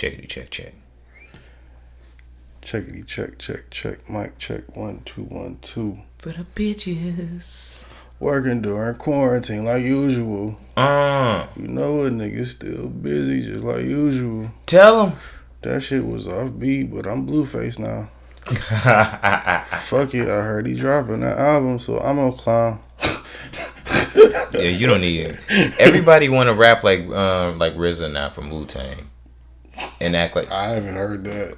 Checkity check check. Checkity check check check. Mic check 1 2 1 2. For the bitches. Working during quarantine like usual. You know what, niggas still busy just like usual. Tell them. That shit was off beat, but I'm Blueface now. Fuck it, I heard he dropping that album, so I'm a clown. Yeah, you don't need it. Everybody want to rap like RZA now from Wu-Tang. And act like... I haven't heard that.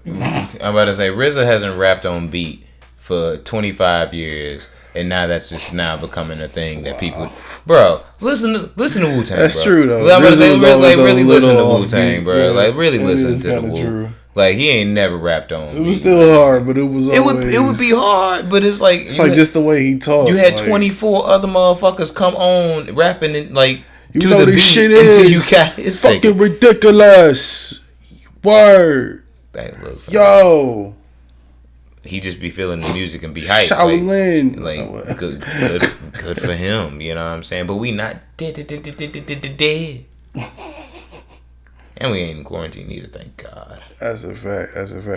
I'm about to say, RZA hasn't rapped on beat for 25 years. And now that's just now becoming a thing that people... Bro, listen to Wu-Tang, That's bro. true, though. I'm about to say, RZA's really listen to little Wu-Tang, offbeat. bro. Yeah, like, really it listen is to the kinda Wu. true. Like, he ain't never rapped on It was beat, still bro. hard, but it was always... It would be hard, but it's like... It's like just the way he talked. You had like, 24 other motherfuckers come on rapping and like you to know the this beat shit until is you got it's fucking ridiculous. Word. Yo. He just be feeling the music and be hyped. Shaolin. Like good for him. You know what I'm saying? But we not dead. And we ain't in quarantine either, thank God. That's a fact.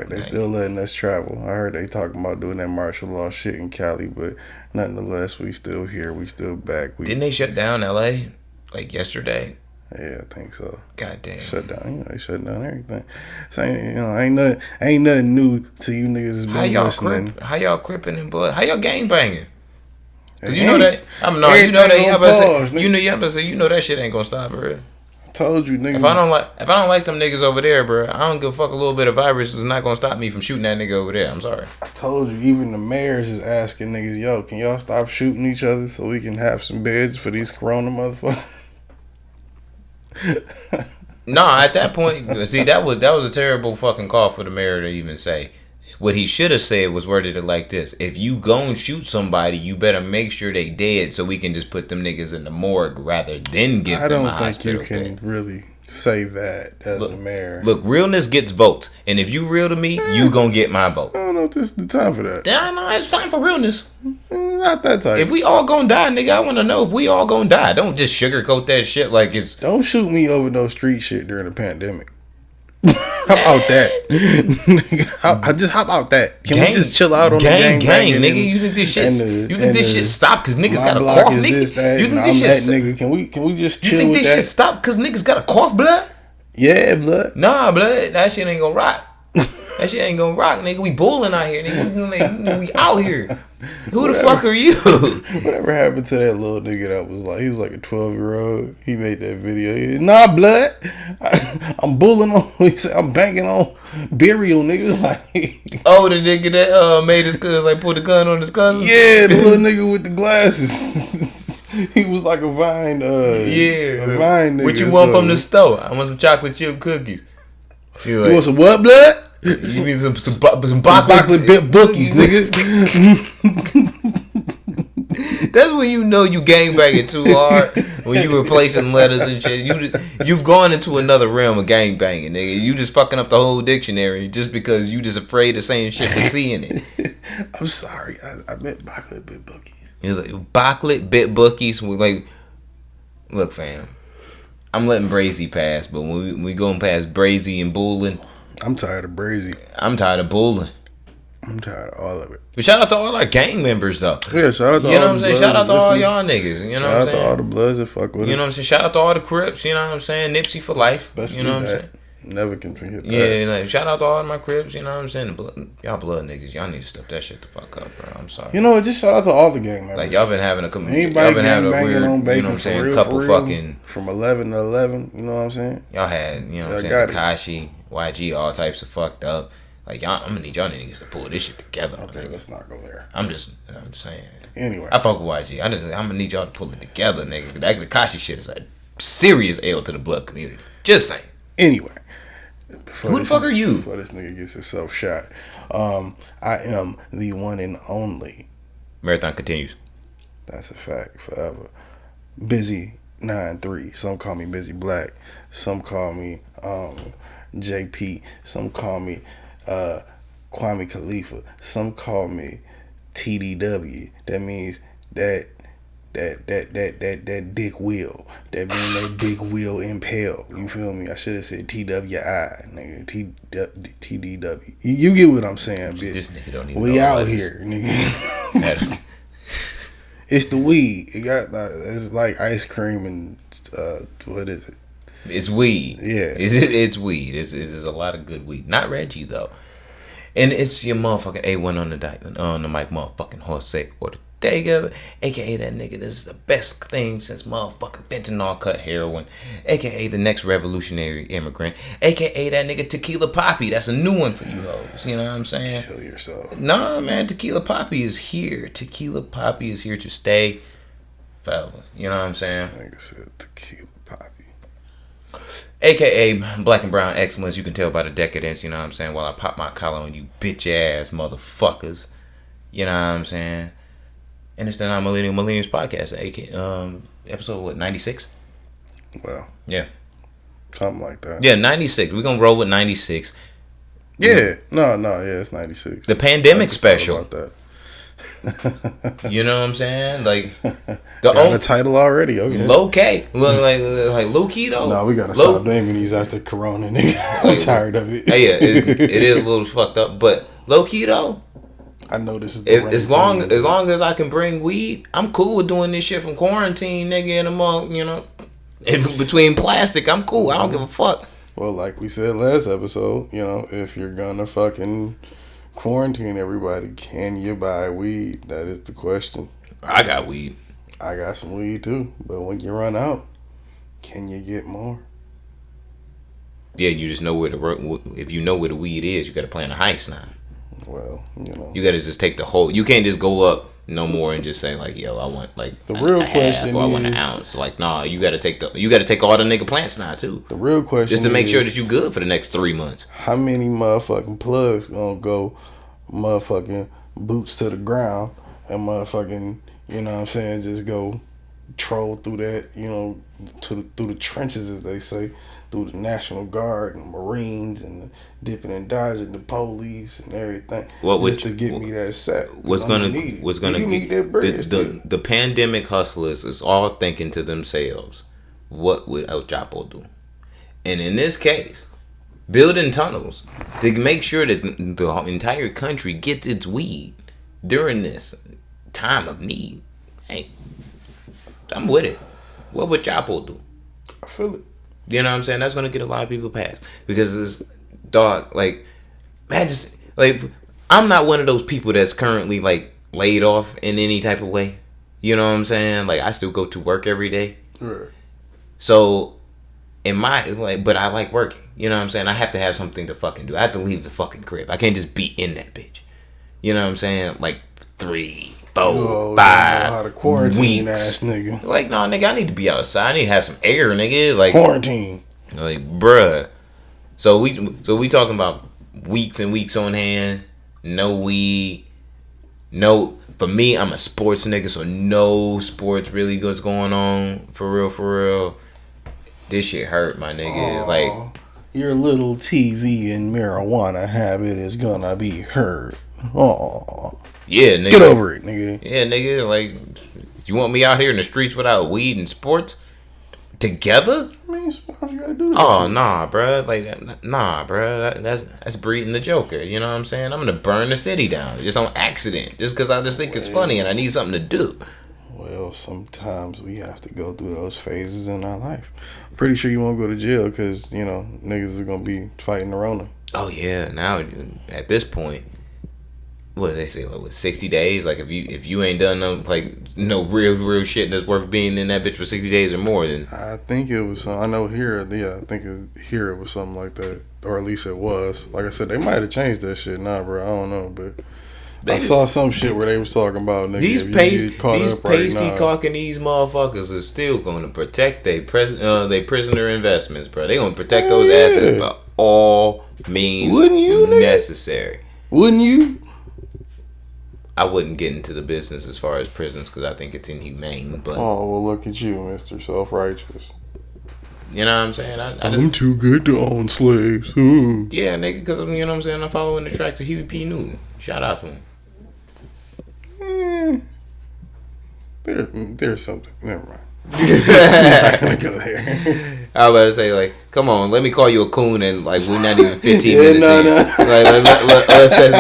They still letting us travel. I heard they talking about doing that martial law shit in Cali, but nonetheless, we still here. We still back. Didn't they shut down LA like yesterday? Yeah, I think so. God damn. Shut down. They shut down everything. So ain't nothing new to you niggas. How y'all cripping and blood? How y'all gang banging? Cause you Hey, know that you know that shit ain't gonna stop, bro. Told you, nigga. If I don't like them niggas over there, bro, I don't give a fuck. A little bit of virus is not gonna stop me from shooting that nigga over there. I'm sorry. I told you, even the mayors is asking niggas, yo, can y'all stop shooting each other so we can have some beds for these corona motherfuckers? Nah, at that point, see, that was a terrible fucking call for the mayor to even say. What he should have said was worded it like this: if you gon' shoot somebody, you better make sure they dead so we can just put them niggas in the morgue rather than give them a hospital. I don't think you can really say that as a mayor. Look, realness gets votes, and if you real to me, you gon' get my vote. I don't know if this is the time for that. Yeah, I know it's time for realness. Not that type. If we all gon' die, nigga, I want to know if we all gon' die. Don't just sugarcoat that shit like it's... Don't shoot me over no street shit during the pandemic. How about that? How about that? Can we just chill out on the gang nigga? You think this shit stop because niggas got a cough, nigga? You think this shit nigga? Can we just chill? You think with this that? shit stop because niggas got a cough, blood? Yeah, blood. Nah, blood. That shit ain't gonna rock. That shit ain't gonna rock, nigga. We bulling out here, nigga. We out here. Who the fuck are you? Whatever happened to that little nigga that was like, he was like a 12-year-old. He made that video. Nah, blood. I'm bulling on. He said I'm banking on burial, nigga. Like, oh, the nigga that made his cousin like put the gun on his cousin. Yeah, the little nigga with the glasses. He was like a Vine. A Vine nigga. What you want from the store? I want some chocolate chip cookies. You want some what, blood? You need some chocolate bit bookies, nigga. That's when you know you gangbanging too hard. When you replacing letters and shit, you've gone into another realm of gangbanging, nigga. You just fucking up the whole dictionary just because you just afraid of saying shit but seeing it. I'm sorry, I meant chocolate bit bookies. You're like chocolate bit bookies. Like, look, fam, I'm letting Brazy pass, but when we going past Brazy and Bullin', I'm tired of Brazy. I'm tired of Bullin'. I'm tired of all of it. But shout out to all our gang members, though. Yeah, shout out to all the bloods. You know what I'm saying? Shout out to all y'all niggas. You know what I'm saying? Shout out to all the bloods that fuck with us. You know what I'm saying? Shout out to all the Crips. You know what I'm saying? Nipsey for life. Especially you know what I'm saying? Never can forget that. Yeah, like, shout out to all my Crips. You know what I'm saying? Y'all blood niggas. Y'all need to step that shit the fuck up, bro. I'm sorry. You know what? Just shout out to all the gang members. Like, y'all been having a weird, on Bacon, you know what I'm saying? Couple fucking from 11 to 11. You know what I'm saying? Y'all had, you know what I'm saying? Takashi, YG, all types of fucked up. Like, I'm gonna need y'all niggas to pull this shit together. Okay, let's not go there. I'm just saying. Anyway, I fuck with YG. I'm gonna need y'all to pull it together, nigga. That Takashi shit is a serious L to the blood community. Just saying. Anyway, who the fuck are you? Before this nigga gets himself shot, I am the one and only. Marathon continues. That's a fact. Forever. Busy 9-3. Some call me Busy Black. Some call me JP. Some call me Kwame Khalifa. Some call me TDW. That means that that dick wheel. That mean that dick wheel impale. You feel me? I should have said TWI, nigga. TDW. You get what I'm saying, bitch. This nigga don't even We know out what here, nigga. It's the weed. It got it's like ice cream and what is it? It's weed. Yeah. It's weed. It's a lot of good weed. Not Reggie though. And it's your motherfucking A1 on the mic, motherfucking Jose Ortega, aka that nigga. This is the best thing since motherfucking fentanyl cut heroin, aka the next revolutionary immigrant, aka that nigga Tequila Poppy. That's a new one for you hoes. You know what I'm saying? Kill yourself. Nah, man. Tequila Poppy is here. Tequila Poppy is here to stay forever. You know what I'm saying? Nigga said Tequila Poppy. AKA Black and Brown Excellence. You can tell by the decadence, you know what I'm saying, while I pop my collar on you bitch ass motherfuckers. You know what I'm saying? And it's the Non-Millennials Podcast, episode what, 96? Well, yeah, something like that. Yeah, 96. We're gonna roll with 96. Yeah, no, yeah, it's 96. The pandemic special. About that. You know what I'm saying? Like the title already. Okay. Low K, like low key though. No, we gotta stop naming these after Corona. Nigga. I'm tired of it. Yeah, it is a little fucked up, but low key though. I know this is as long as I can bring weed, I'm cool with doing this shit from quarantine, nigga. In a month, you know, between plastic, I'm cool. I don't give a fuck. Well, like we said last episode, you know, if you're gonna fucking quarantine everybody, can you buy weed? That is the question. I got weed. I got some weed too, but when you run out, can you get more? Yeah, you just know if you know where the weed is, you got to plan a heist now. Well, you know, you got to just take the whole. You can't just go up no more and just say like, "Yo, I want like the real question or I want an ounce." Like, nah, you got to take all the nigga plants now too. The real question just to make sure that you good for the next 3 months. How many motherfucking plugs gonna go, motherfucking boots to the ground and motherfucking, you know what I'm saying, just go troll through that, you know, through the trenches, as they say, through the National Guard and Marines and dipping and dodging the police and everything, to get me that set. What's gonna need that bread? The pandemic hustlers is all thinking to themselves, what would El Chapo do? And in this case, building tunnels to make sure that the entire country gets its weed during this time of need. Hey, I'm with it. What would Chapo do? I feel it. You know what I'm saying? That's gonna get a lot of people past because it's dog. Like, man, just like I'm not one of those people that's currently like laid off in any type of way. You know what I'm saying? Like, I still go to work every day. Right. So, but I like working. You know what I'm saying? I have to have something to fucking do. I have to leave the fucking crib. I can't just be in that bitch. You know what I'm saying? Like 3, 4, 5 how to quarantine weeks. Ass nigga. Like, no, nigga, I need to be outside. I need to have some air, nigga. Like quarantine. Like, bruh. So we talking about weeks and weeks on hand. No weed. No. For me, I'm a sports nigga, so no sports really what's going on. For real. This shit hurt, my nigga. Like, your little TV and marijuana habit is gonna be hurt. Oh. Yeah, nigga. Get over it, nigga. Yeah, nigga. Like, you want me out here in the streets without weed and sports together? I mean, sometimes you gotta do that. Oh, nah, bruh. Like, nah, bruh. That's breeding the Joker. You know what I'm saying? I'm gonna burn the city down just on accident, just because I just think it's funny and I need something to do. Well, sometimes we have to go through those phases in our life. I'm pretty sure you won't go to jail because, you know, niggas are gonna be fighting the Rona. Oh yeah, now at this point, what they say, like, what, 60 days? Like, if you ain't done no real shit that's worth being in that bitch for 60 days or more, then I think it was. I know here. Yeah, I think here it was something like that, or at least it was. Like I said, they might have changed that shit now, bro. I don't know, but I saw some shit where they was talking about nigga, these pasty Caucanese motherfuckers are still going to protect they prisoner investments, bro. They gonna protect those assets by all means necessary. Wouldn't you? I wouldn't get into the business as far as prisons because I think it's inhumane. But well, look at you, Mr. Self-Righteous. You know what I'm saying? I'm too good to own slaves. Ooh. Yeah, nigga, because you know what I'm saying. I'm following the tracks of Huey P. Newton. Shout out to him. There's something. Never mind. I'm not gonna go there. I was about to say, like, come on, let me call you a coon, and like we're not even 15 Yeah, minutes no, in. no. Like,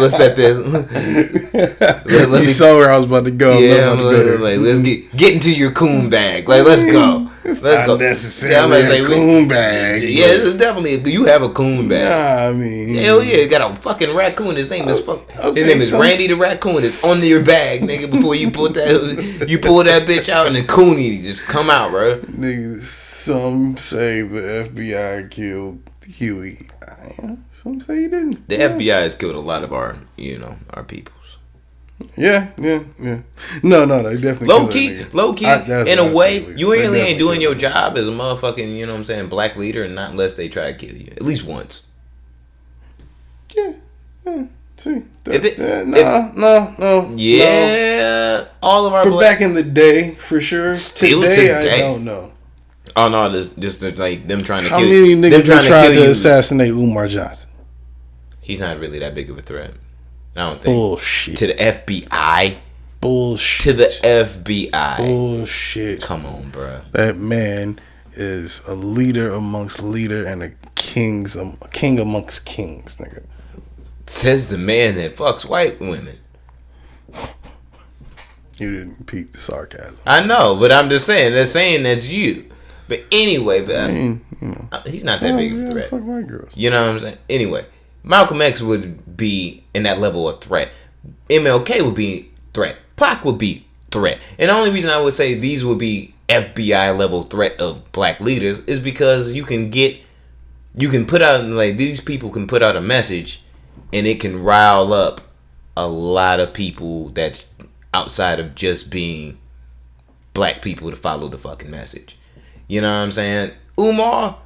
let's set this. Let You me- saw where I was about to go. Yeah, I'm not about to go there. like let's get into your coon bag. Like, let's go. It's Let's not go. necessarily I'm about to a coon bag. Yeah, this is definitely you have a coon bag. Nah, I mean, Hell yeah, you got a fucking raccoon. His name is Okay, his name is so- Randy the raccoon. It's on your bag, nigga. Before you pull that bitch out, and the coonie just come out, bro. Niggas, some say the FBI killed Huey. Some say he didn't. The FBI has killed a lot of our peoples. Yeah. No, they definitely Low killed key, that nigga. low key. That's In what a I way, think. you They really definitely ain't doing your killed job as a motherfucking, black leader, and not unless they try to kill you at least once. him. Yeah. See, no. Yeah, all of our For black. back in the day, for sure. Still today, today. I don't know. Oh no, this just like them trying to How kill many you. Them niggas trying been trying kill to you. assassinate Umar Johnson? He's not really that big of a threat. I don't think. Bullshit. To the FBI. Bullshit. To the FBI. Bullshit. Come on, bro. That man is a leader amongst leader and a king amongst kings, nigga. Says the man that fucks white women. You didn't peep the sarcasm. I know, but I'm just saying. They're saying that's you. But anyway, I mean, he's not that big of a yeah, threat. fuck white girls. You know what I'm saying? Anyway, Malcolm X would be in that level of threat. MLK would be threat. Pac would be threat. And the only reason I would say these would be FBI level threat of black leaders is because you can put out, like, these people can put out a message and it can rile up a lot of people that's outside of just being black people to follow the fucking message. You know what I'm saying? Umar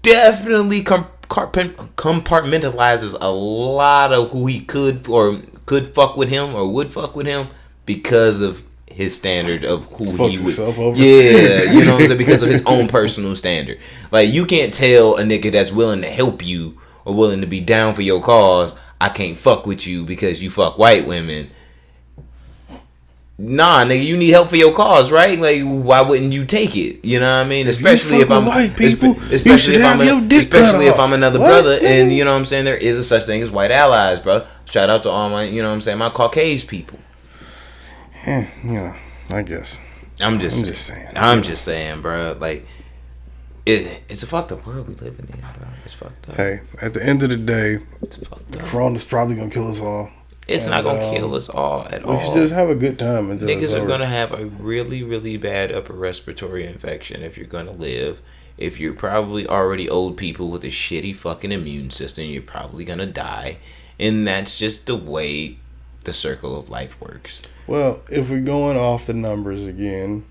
definitely compartmentalizes a lot of who he could fuck with him or would fuck with him because of his standard of who Fucks he himself would. over. Yeah, you know what I'm saying? Because of his own personal standard. Like, you can't tell a nigga that's willing to help you or willing to be down for your cause, I can't fuck with you because you fuck white women. Nah, nigga, you need help for your cause, right? Like, why wouldn't you take it? You know what I mean? Especially if I'm white people, especially if I'm another What? brother, and you know what I'm saying. There is a such thing as white allies, bro. Shout out to all my, you know what I'm saying, my Caucasian people. Yeah, I guess. I'm just saying, bro. Like, it's a fucked up world we living in, bro. It's fucked up. Hey, at the end of the day, It's fucked up. Corona's probably gonna kill us all. It's not gonna kill us all at all. We should just have a good time until it's Niggas are over. gonna have a really, really bad upper respiratory infection if you're gonna live. If you're probably already old people with a shitty fucking immune system, you're probably gonna die. And that's just the way the circle of life works. Well, if we're going off the numbers again,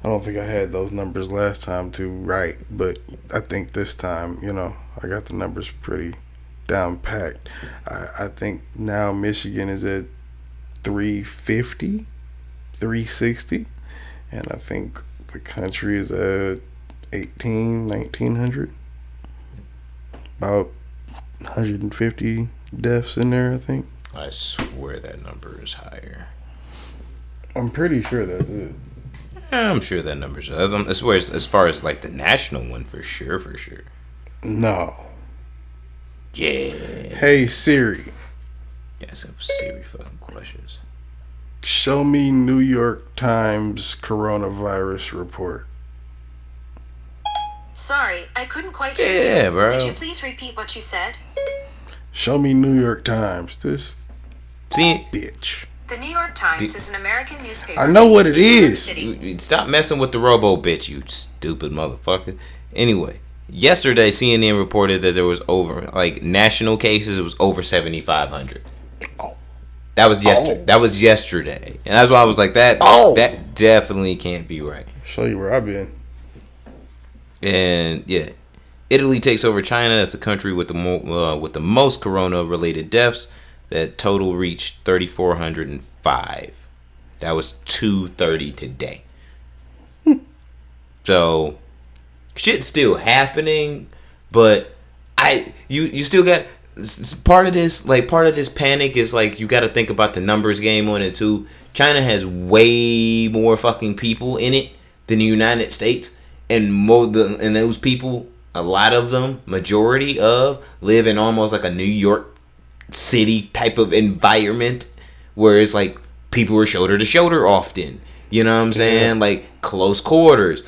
I don't think I had those numbers last time too right, but I think this time, I got the numbers pretty down packed. I think now Michigan is at 350, 360, and I think the country is at 1900. About 150 deaths in there, I think. I swear that number is higher. I'm pretty sure that's it. I'm sure that number's. I swear, as far as like the national one, for sure. No. Yeah. Hey Siri, Got some serious fucking questions. show me New York Times coronavirus report. Sorry, I couldn't quite hear you. Yeah, bro. Could you please repeat what you said? Show me New York Times. This See, bitch. The New York Times is an American newspaper. I know what based it in New York is. City. stop messing with the robo bitch, you stupid motherfucker. Anyway, yesterday CNN reported that there was over national cases. It was over 7,500. Oh. That was yesterday. That was yesterday, and that's why I was like that. Oh. That definitely can't be right. Show you where I've been. And yeah, Italy takes over China as the country with the most corona-related deaths. That total reached 3,405. That was 230 today. So shit's still happening, but you still got part of this. Like, part of this panic is like you got to think about the numbers game on it too. China has way more fucking people in it than the United States, and those people, a lot of them, majority of, live in almost like a New York City type of environment, where it's like people are shoulder to shoulder often. You know what I'm saying? Like close quarters,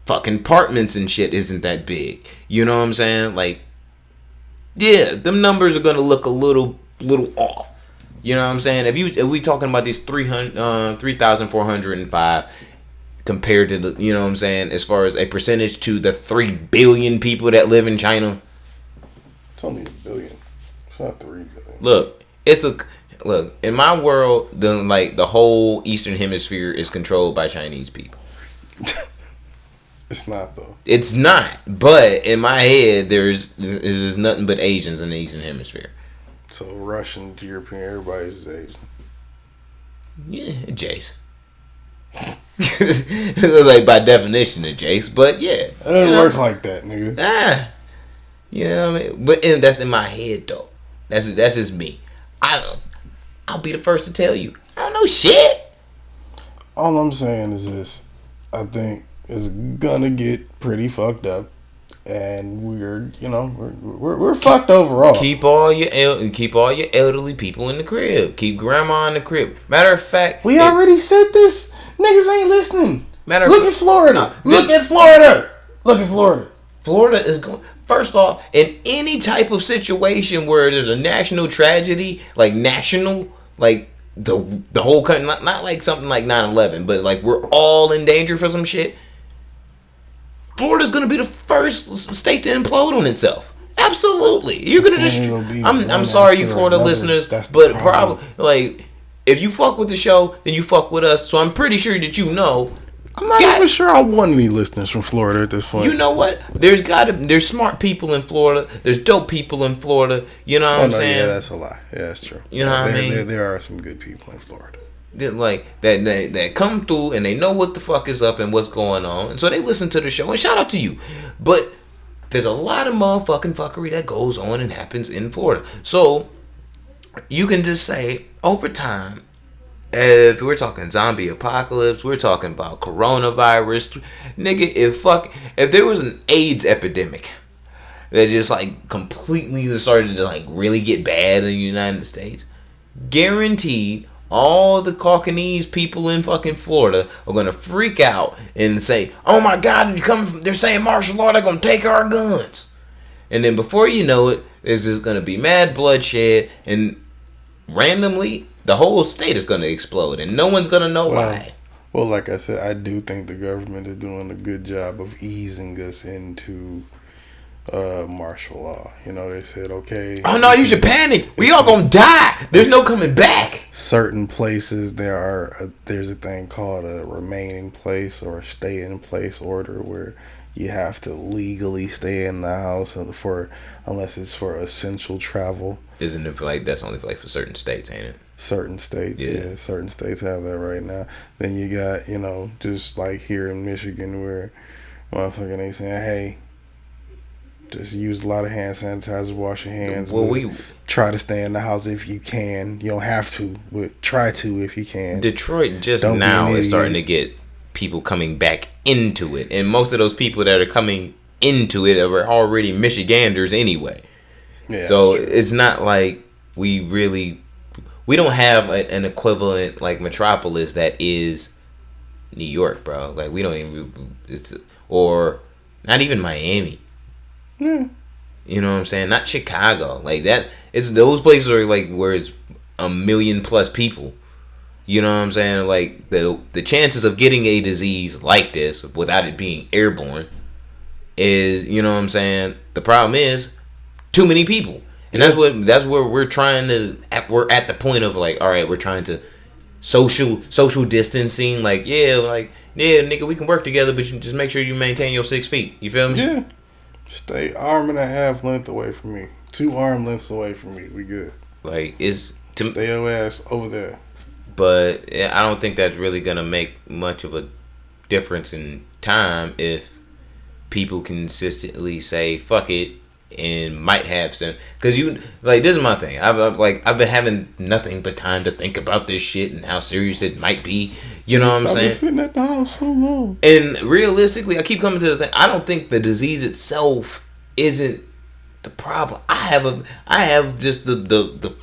fucking apartments and shit isn't that big. You know what I'm saying? Like, yeah, them numbers are gonna look a little off. You know what I'm saying? If we talking about these 3,405 compared to the, you know what I'm saying, as far as a percentage to the 3 billion people that live in China. It's only a billion. It's not 3 billion. Look, in my world, the whole Eastern Hemisphere is controlled by Chinese people. It's not though. It's not, but in my head, there's just nothing but Asians in the Eastern Hemisphere. So Russian, European, everybody's Asian. Yeah, Jace. Like by definition, a Jace, but yeah, It doesn't work like that, nigga. You know what I mean? But that's in my head though. That's just me. I'll be the first to tell you, I don't know shit. All I'm saying is this: I think it's gonna get pretty fucked up, and we're fucked overall. Keep all your elderly people in the crib. Keep grandma in the crib. Matter of fact, We already said this. Niggas ain't listening. Look at Florida. Look at Florida. Florida is going. First off, in any type of situation where there's a national tragedy, like national, like the whole country, not like something like 9/11, but like we're all in danger for some shit. Florida's gonna be the first state to implode on itself. Absolutely, you're gonna destroy. I'm sorry, you Florida listeners, but probably like if you fuck with the show, then you fuck with us. So I'm pretty sure that you know. I'm not even sure I want any listeners from Florida at this point. You know what? There's smart people in Florida. There's dope people in Florida. You know what I'm saying? Yeah, that's a lie. Yeah, that's true. You know what I mean? There are some good people in Florida. Like that come through and they know what the fuck is up and what's going on, and so they listen to the show. And shout out to you. But there's a lot of motherfucking fuckery that goes on and happens in Florida. So you can just say over time. If we're talking zombie apocalypse, we're talking about coronavirus, nigga. If there was an AIDS epidemic that just like completely started to like really get bad in the United States, guaranteed all the Caucanese people in fucking Florida are gonna freak out and say, "Oh my God, they're saying martial law, they're gonna take our guns," and then before you know it, there's just gonna be mad bloodshed and randomly. The whole state is going to explode, and no one's going to know why. Well, like I said, I do think the government is doing a good job of easing us into martial law. You know, they said, okay. Oh, no, you should panic. We all going to die. There's no coming back. Certain places, there's a thing called a remain in place or a stay in place order where you have to legally stay in the house unless it's for essential travel. Isn't it that's only for certain states, ain't it? Certain states, yeah. Certain states have that right now. Then you got, just like here in Michigan where motherfucking they saying, hey, just use a lot of hand sanitizer, wash your hands. Well, we try to stay in the house if you can. You don't have to, but try to if you can. Detroit just now is starting to get people coming back into it. And most of those people that are coming into it are already Michiganders anyway. Yeah, so it's not like we don't have an equivalent like metropolis that is New York, bro. Like we don't even or not even Miami. You know what I'm saying? Not Chicago. Like that. It's those places are like where it's 1 million plus people. You know what I'm saying? Like the chances of getting a disease like this without it being airborne is, you know what I'm saying? The problem is too many people. And that's where we're at the point of like, all right, we're trying to social distancing, like nigga, we can work together, but you just make sure you maintain your 6 feet. You feel me? Yeah. Stay 1.5 arm length away from me. 2 arm lengths away from me. We good. Like stay your ass over there. But I don't think that's really gonna make much of a difference in time if people consistently say, fuck it, and might have some. Because you like this is my thing. I've been having nothing but time to think about this shit and how serious it might be. You know what I'm I've saying? been sitting at the house so long. And realistically, I keep coming to the thing. I don't think the disease itself isn't the problem. I have just the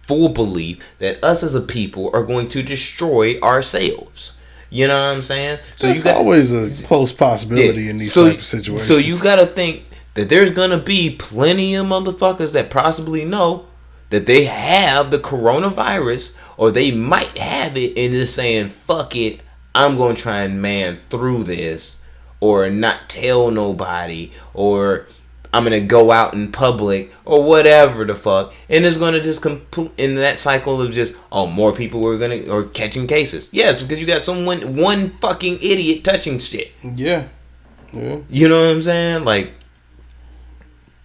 full belief that us as a people are going to destroy ourselves. You know what I'm saying? So There's always a close possibility in these type of situations. So you got to think that there's gonna be plenty of motherfuckers that possibly know that they have the coronavirus, or they might have it, and just saying, "Fuck it, I'm gonna try and man through this, or not tell nobody, or I'm gonna go out in public, or whatever the fuck," and it's gonna just complete in that cycle of just more people are catching cases. Yes, because you got one fucking idiot touching shit. Yeah. You know what I'm saying? Like.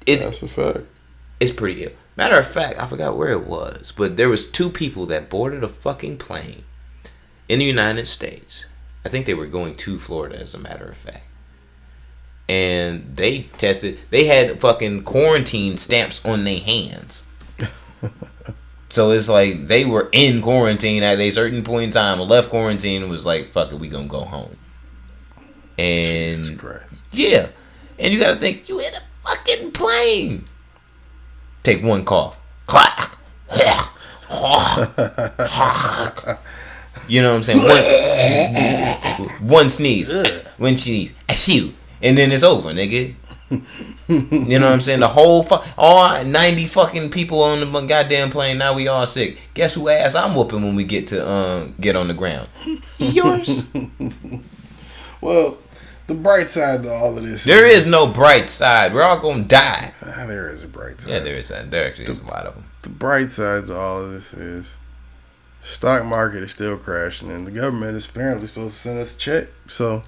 That's a fact. It's pretty ill. Matter of fact, I forgot where it was, but there was 2 people that boarded a fucking plane in the United States. I think they were going to Florida, as a matter of fact. And they tested. They had fucking quarantine stamps on their hands. So it's like they were in quarantine at a certain point in time. Left quarantine and was like, "Fuck it, we gonna go home." And Jesus Christ. Yeah, and you gotta think you in a fucking plane. Take one cough. Clack. You know what I'm saying? One sneeze. One sneeze. Achoo. And then it's over, nigga. You know what I'm saying? The whole all 90 fucking people on the goddamn plane. Now we all sick. Guess who ass I'm whooping when we get to get on the ground? Yours. Well, the bright side to all of this. There is no bright side. We're all gonna die. There is a bright side. Yeah, there is. There actually is a lot of them. The bright side to all of this is the stock market is still crashing, and the government is apparently supposed to send us a check. So,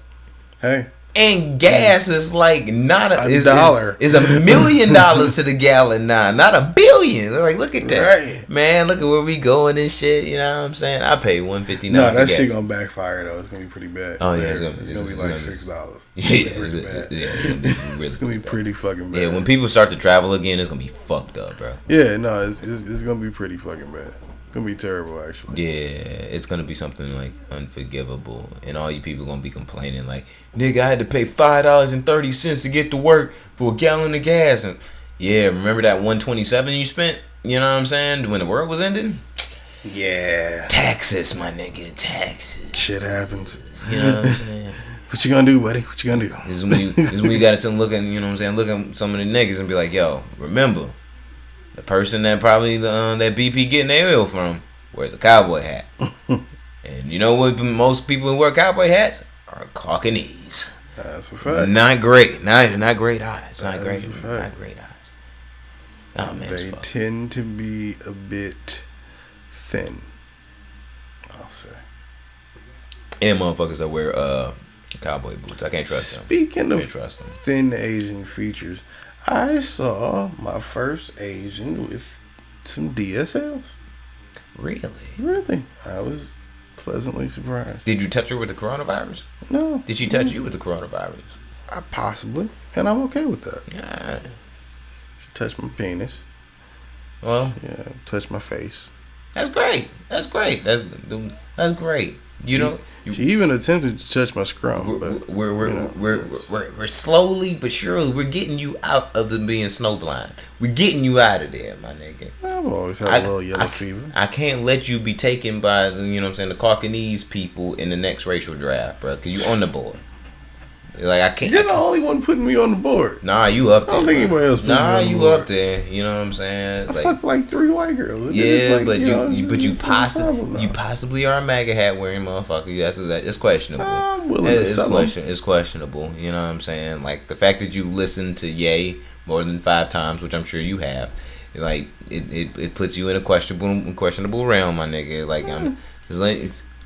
hey. And gas is like not a dollar. Is $1 million to the gallon now, not $1 billion. Like, look at that, right. Man. Look at where we going and shit. You know what I'm saying? I pay $1.59. No, that shit gonna backfire though. It's gonna be pretty bad. Oh yeah, it's gonna be like $6. It's gonna be pretty fucking bad. Yeah, when people start to travel again, it's gonna be fucked up, bro. Yeah, no, it's gonna be pretty fucking bad. It's gonna be terrible, actually. Yeah, it's gonna be something like unforgivable, and all you people gonna be complaining like, "Nigga, I had to pay $5.30 to get to work for a gallon of gas." And yeah, remember that $1.27 you spent? You know what I'm saying? When the world was ending. Yeah. Taxes, my nigga, taxes. Shit happens. You know what I'm saying? What you gonna do, buddy? What you gonna do? This is when you gotta look at, you know what I'm saying? Look at some of the niggas and be like, "Yo, remember." The person that probably that BP getting their oil from wears a cowboy hat. And you know what most people who wear cowboy hats are Caucanese. That's a fact. Not great. Not great eyes. Not great. Not great eyes. Oh man, they tend to be a bit thin, I'll say. And motherfuckers that wear cowboy boots. I can't trust them. Speaking of thin Asian features, I saw my first Asian with some DSLs. Really? I was pleasantly surprised. Did you touch her with the coronavirus? No. Did she touch you with the coronavirus? Possibly. And I'm okay with that. Yeah. She touched my penis. Well. Yeah, touched my face. That's great. That's great. You know, she even attempted to touch my scrum. We're slowly but surely we're getting you out of the being snowblind. We're getting you out of there, my nigga. I've always had a little yellow fever. I can't let you be taken by the Caucanese people in the next racial draft, bro. Cause you on the board. Like I can't. You're the only one putting me on the board. Nah, you up there. I don't think anybody else. Nah, you up there. You know what I'm saying? I fucked like 3 white girls. Yeah, but you possibly are a MAGA hat wearing motherfucker. That's questionable. It's questionable. You know what I'm saying? Like the fact that you listen to Ye more than 5 times, which I'm sure you have. Like it puts you in a questionable realm, my nigga. Like I'm just like,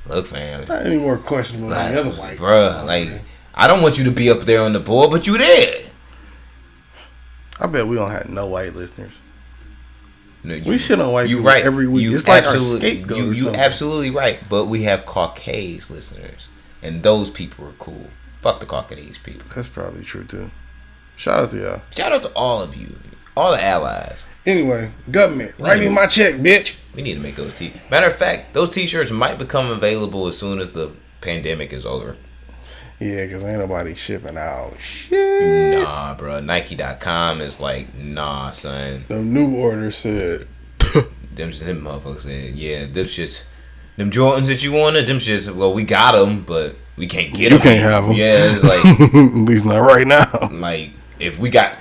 look, fam. Not any more questionable than the other white. Bruh, like. I don't want you to be up there on the board, but you there. I bet we don't have no white listeners. No, we shit on white people every week. It's like our scapegoat. You absolutely right, but we have Caucasian listeners, and those people are cool. Fuck the Caucasian people. That's probably true too. Shout out to y'all. Shout out to all of you, all the allies. Anyway, government, write me my check, bitch. We need to make those Matter of fact, those t-shirts might become available as soon as the pandemic is over. Yeah, because ain't nobody shipping out shit. Nah, bro. Nike.com is like, nah, son. The new order said. Them motherfuckers said, yeah, them shits. Them Jordans that you wanted, them shits, well, we got them, but we can't get them. You can't have them. Yeah, it's like. At least not right now. Like, if we got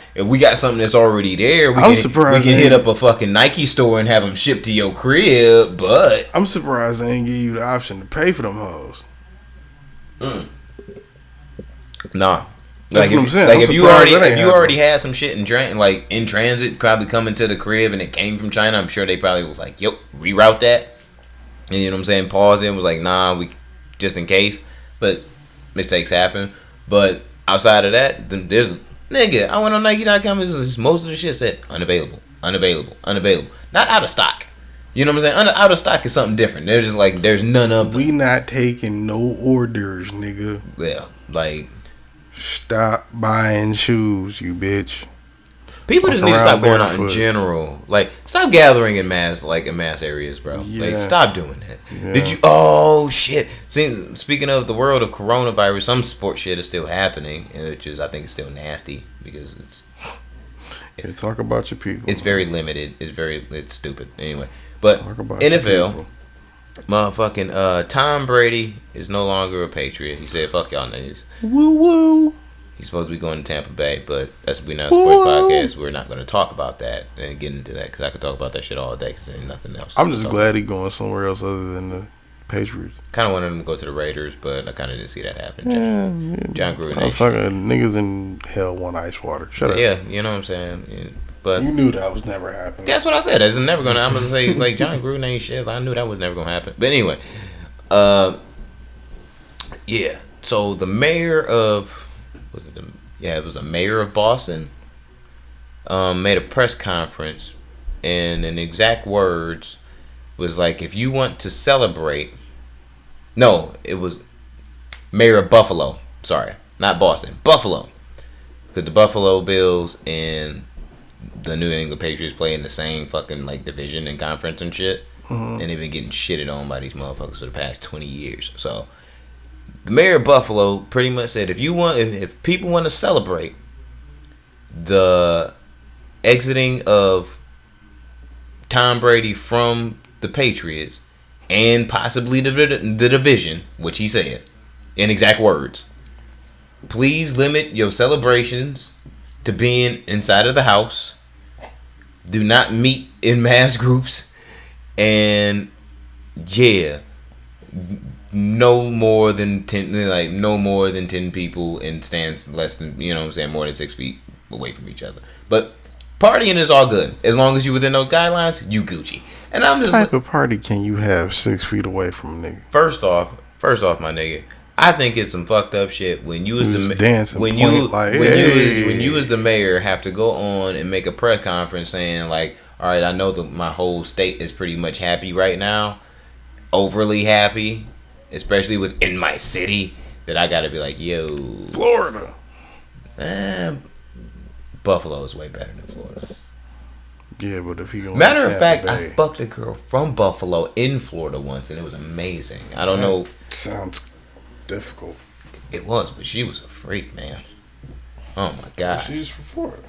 something that's already there, we surprised can hit up a fucking Nike store and have them shipped to your crib, but. I'm surprised they ain't give you the option to pay for them hoes. Nah. That's what I'm saying. Like if you already had some shit in transit, probably coming to the crib and it came from China, I'm sure they probably was like, "Yo, reroute that." And you know what I'm saying? Pause it and was like, "Nah, we just in case." But mistakes happen. But outside of that, there's nigga. I went on Nike.com. Most of the shit said unavailable. Not out of stock. You know what I'm saying? Out of stock is something different. They're just like there's none of them. We not taking no orders, nigga. Yeah, like. Stop buying shoes, you bitch. People just need to stop going out in general. Like, stop gathering in mass areas, bro. Yeah. Like, stop doing that. Yeah. Did you? Oh shit! See, speaking of the world of coronavirus, some sports shit is still happening, which is I think it's still nasty because it's. Yeah, talk about your people. It's very limited. It's stupid. Anyway, but NFL. Motherfucking Tom Brady is no longer a Patriot. He said, "Fuck y'all niggas." Woo woo. He's supposed to be going to Tampa Bay, but we're not a sports podcast. We're not going to talk about that and get into that because I could talk about that shit all day because there's nothing else. I'm just glad he's going somewhere else other than the Patriots. Kind of wanted him to go to the Raiders, but I kind of didn't see that happen. John Gruden. Fucking niggas in hell want ice water. Shut up. Yeah, you know what I'm saying. Yeah, but you knew that was never happening. That's what I said. That's never gonna. I'm gonna say like John Gruden ain't shit. I knew that was never gonna happen. But anyway, yeah. So the mayor of it was a mayor of Boston. Made a press conference, and in exact words was like, if you want to celebrate. No, it was mayor of Buffalo. Sorry, not Boston. Buffalo, because the Buffalo Bills and the New England Patriots play in the same fucking like division and conference and shit, and they've been getting shitted on by these motherfuckers for the past 20 years. So the mayor of Buffalo pretty much said, if people want to celebrate the exiting of Tom Brady from the Patriots and possibly the division, which he said in exact words, please limit your celebrations to being inside of the house. Do not meet in mass groups, and no more than 10 people in stands less than more than 6 feet away from each other. But partying is all good as long as you within those guidelines. You Gucci. And I'm just what type of party can you have 6 feet away from a nigga? First off, my nigga, I think it's some fucked up shit when you as the mayor have to go on and make a press conference saying like, all right, I know that my whole state is pretty much happy right now, overly happy, especially within my city, that I gotta be like, yo, Florida. Buffalo is way better than Florida. Yeah, but if he gonna matter of fact, I fucked a girl from Buffalo in Florida once, and it was amazing. I don't know. Sounds difficult. It was, but she was a freak, man. Oh my god. She's from Florida.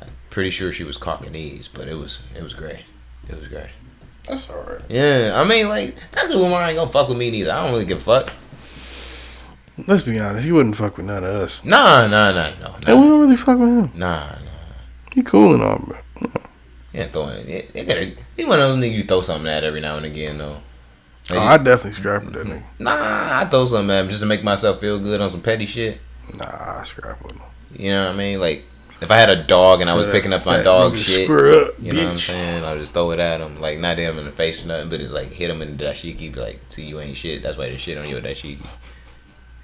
I'm pretty sure she was Caucanese, but it was great. It was great. That's alright. Yeah, I mean, like, that dude ain't gonna fuck with me neither. I don't really give a fuck. Let's be honest, he wouldn't fuck with none of us. Nah. And we don't really fuck with him. Nah. He cool and all, but yeah, he one of those niggas you throw something at every now and again, though. Like, I definitely scrap with that nigga. Nah, I throw something at him just to make myself feel good on some petty shit. Nah, I scrap with him. You know what I mean? Like, if I had a dog and I was picking up my dog shit, up, you know what I'm saying? I'll just throw it at him. Like, not hit him in the face or nothing, but it's like hit him in the dashiki, be like, see, you ain't shit. That's why there's shit on your dashiki.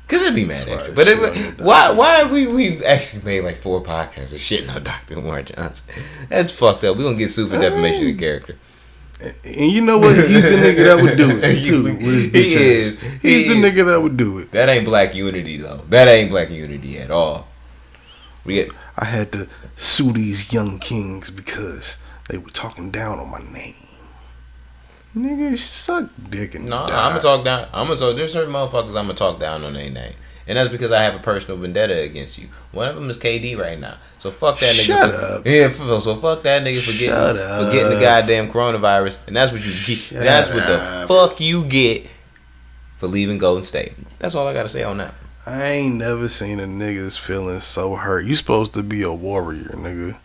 Cause it'd be mad extra. But why have we've actually made like 4 podcasts of shitting on Dr. Umar Johnson? That's fucked up. We're gonna get sued for defamation of character. And you know what? He's the nigga that would do it too. With his bitch ass. He's the nigga that would do it. That ain't black unity though. That ain't black unity at all. I had to sue these young kings because they were talking down on my name. Nigga, suck dick and No, die. I'm gonna talk down. There's certain motherfuckers I'm gonna talk down on their name, and that's because I have a personal vendetta against you. One of them is KD right now. So fuck that nigga. Shut up. Yeah, so fuck that nigga for getting the goddamn coronavirus, and that's what you get. That's what the fuck you get for leaving Golden State. That's all I gotta say on that. I ain't never seen a nigga's feelings so hurt. You supposed to be a warrior, nigga.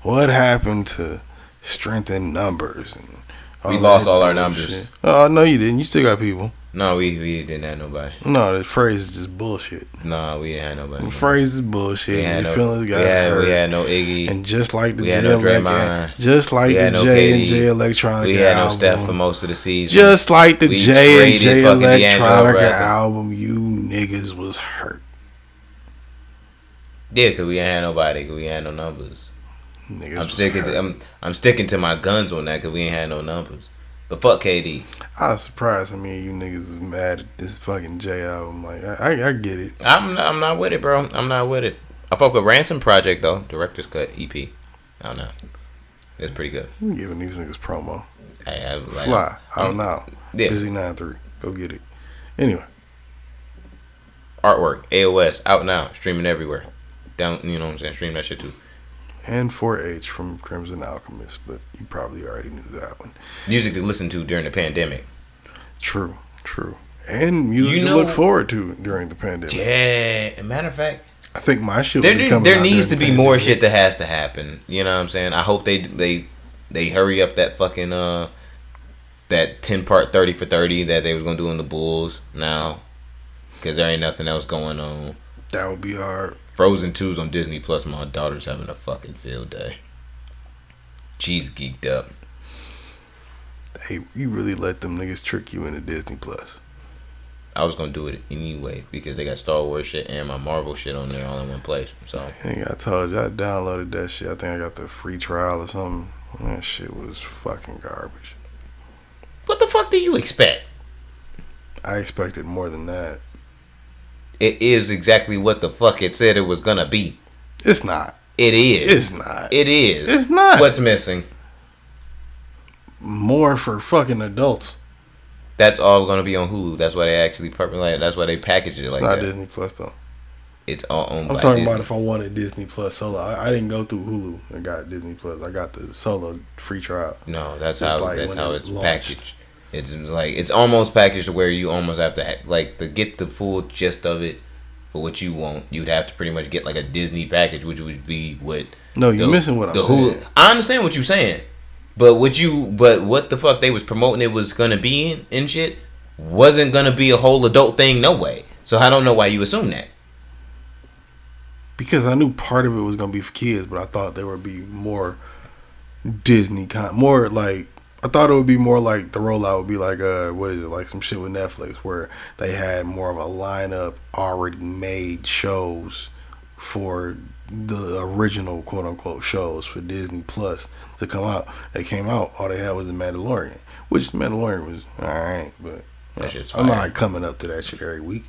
What happened to strength in numbers? And we lost all our numbers. Oh, no, you didn't. You still got people. No, we didn't have nobody. No, the phrase is just bullshit. No, we didn't have nobody. The phrase is bullshit. Your feelings got hurt. We had no Iggy. And just like the we had no Draymond. Just like the no J KD. and J Electronica We had no album. Steph for most of the season. Just like the We J and J traded fucking D'Angelo Electronica Russell. album, you niggas was hurt. Yeah, because we ain't had nobody. Because we ain't had no numbers. Niggas I'm was sticking. hurt. I'm sticking to my guns on that because we ain't had no numbers. But fuck KD. I was surprised. I mean, you niggas was mad at this fucking J album. Like, I get it. I'm not with it, bro. I'm not with it. I fuck with Ransom Project though. Director's Cut EP. I don't know. It's pretty good. I'm giving these niggas promo. Like, Fly out now. Yeah. Busy 9-3. Go get it. Anyway, Artwork. AOS out now. Streaming everywhere. Down. You know what I'm saying? Stream that shit too. and 4H from Crimson Alchemist, but you probably already knew that one. Music to listen to during the pandemic. True. And music to look forward to during the pandemic. Yeah, matter of fact, I think my shit there during needs to the be more pandemic. shit that has to happen. You know what I'm saying? I hope they hurry up that fucking that 10-part 30 for 30 that they was gonna do in the Bulls now, because there ain't nothing else going on. That would be hard. Frozen 2's on Disney Plus. My daughter's having a fucking field day. She's geeked up. Hey, you really let them niggas trick you into Disney Plus. I was gonna do it anyway because they got Star Wars shit and my Marvel shit on there all in one place. So I think I told you I downloaded that shit. I think I got the free trial or something. That shit was fucking garbage. what the fuck do you expect? I expected more than that. It is exactly what the fuck it said it was gonna be. It's not. It is. It's not. It is. It's not. What's missing? More for fucking adults. That's all gonna be on Hulu. That's why they actually that's why they packaged it It's like not that. Disney Plus though. It's all owned by I'm talking Disney. about if I wanted Disney Plus solo. I didn't go through Hulu and got Disney Plus. I got the solo free trial. No, that's Just how like that's when how it it's launched. packaged. It's like it's almost packaged to where you almost have to to get the full gist of it for what you want. You'd have to pretty much get like a Disney package, which would be what. No, you're missing what I'm saying. I understand what you're saying, but what the fuck they was promoting it was gonna be in and shit wasn't gonna be a whole adult thing no way. So I don't know why you assume that. Because I knew part of it was gonna be for kids, but I thought there would be more Disney more like I thought it would be more like the rollout would be like what is it, like some shit with Netflix where they had more of a lineup already made shows for the original quote unquote shows for Disney Plus to come out. They came out, all they had was the Mandalorian, which the Mandalorian was alright, but That shit's I'm fire. not coming up to that shit every week.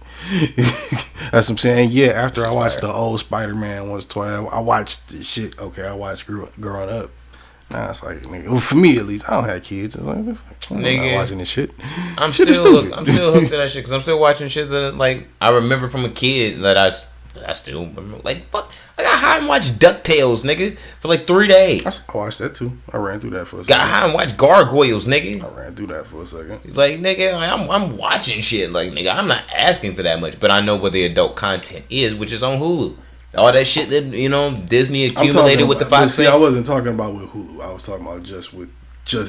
That's what I'm saying. Yeah, after I watched fire. the old Spider-Man 112, I watched the shit. Okay, I watched growing up. Now it's like, nigga, well, for me at least, I don't have kids. It's like, I'm Nigga, not watching this shit. I'm Shit is still stupid. I'm still hooked to that shit because I'm still watching shit that like I remember from a kid that I still remember. Like fuck, I got high and watched DuckTales, nigga, for like 3 days. I watched that too. I ran through that for a Got second. high and watched Gargoyles, nigga. I ran through that for a second. Like nigga, I'm watching shit. Like nigga, I'm not asking for that much, but I know what the adult content is, which is on Hulu. All that shit that Disney accumulated with the Fox. See, I wasn't talking about with Hulu. I was talking about just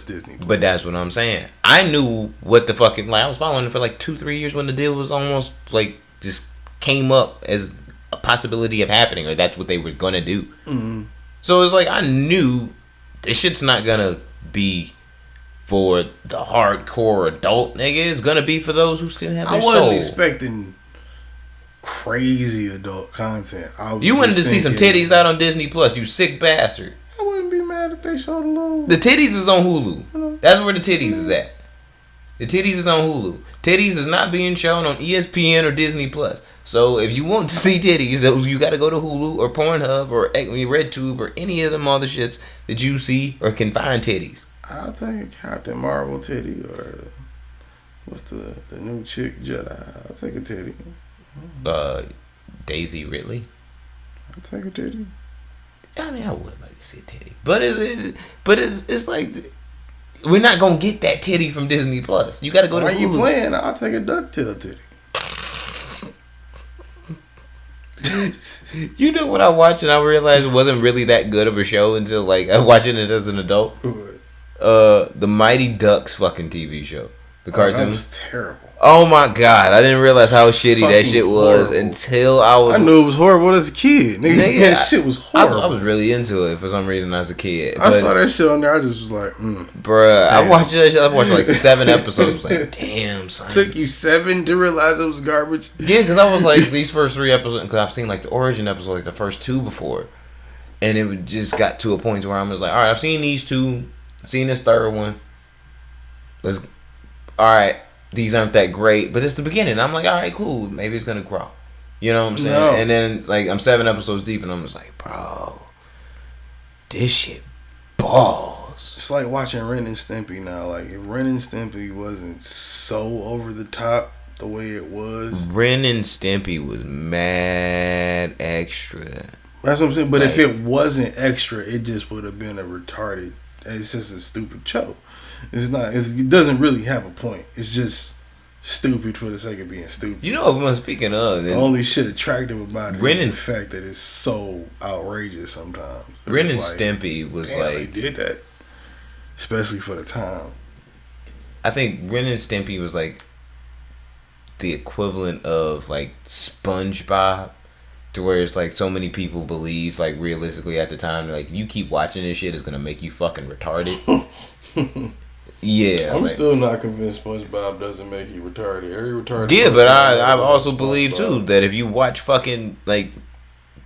Disney. Plus. But that's what I'm saying. I knew what the fucking I was following it for like 2-3 years when the deal was almost like just came up as a possibility of happening, or that's what they were gonna do. Mm-hmm. So it's like I knew this shit's not gonna be for the hardcore adult nigga. It's gonna be for those who still have their I wasn't soul. expecting crazy adult content. You wanted to see some titties out on Disney Plus, you sick bastard. I wouldn't be mad if they showed a little. The titties is on Hulu. That's where the titties is at. The titties is on Hulu. Titties is not being shown on ESPN or Disney Plus. So if you want to see titties, you got to go to Hulu or Pornhub or RedTube or any of them other shits that you see or can find titties. I'll take a Captain Marvel titty or what's the new chick Jedi. I'll take a titty. Daisy Ridley. I'll take a titty. I mean, I would like to see a titty, but it's like we're not gonna get that titty from Disney Plus. You got to go to Why Hulu. you playing? I'll take a ducktail titty. You know what I watched and I realized it wasn't really that good of a show until like I'm watching it as an adult. The Mighty Ducks fucking TV show, the cartoon. That was terrible. Oh my god, I didn't realize how shitty that Fucking shit was horrible. until I knew it was horrible as a kid. Nigga, that shit was horrible. I was really into it for some reason as a kid. I saw that shit on there. I just was like, bruh, damn. I watched that shit. I watched like 7 episodes. Like, damn, son. Took you 7 to realize it was garbage. Yeah, because I was like these first 3 episodes. Because I've seen like the origin episode, like the first 2 before, and it just got to a point where I was like, all right, I've seen these 2, seen this 3rd one. All right. These aren't that great, but it's the beginning. I'm like, all right, cool. Maybe it's gonna grow. You know what I'm saying? No. And then like I'm 7 episodes deep, and I'm just like, bro, this shit balls. It's like watching Ren and Stimpy now. Like if Ren and Stimpy wasn't so over the top the way it was. Ren and Stimpy was mad extra. That's what I'm saying. But like, if it wasn't extra, it just would have been a retarded. It's just a stupid show. It's not. It doesn't really have a point. It's just stupid for the sake of being stupid. You know, speaking of, the only shit attractive about it Ren is and, the fact that it's so outrageous sometimes. Ren and like, Stimpy was damn, like, they did that, especially for the time. I think Ren and Stimpy was like the equivalent of like SpongeBob. To where it's like so many people believe, like realistically at the time, like you keep watching this shit, it's gonna make you fucking retarded. Yeah, I'm like, still not convinced SpongeBob doesn't make you retarded. Every retarded. Yeah, but I person also believe too that if you watch fucking like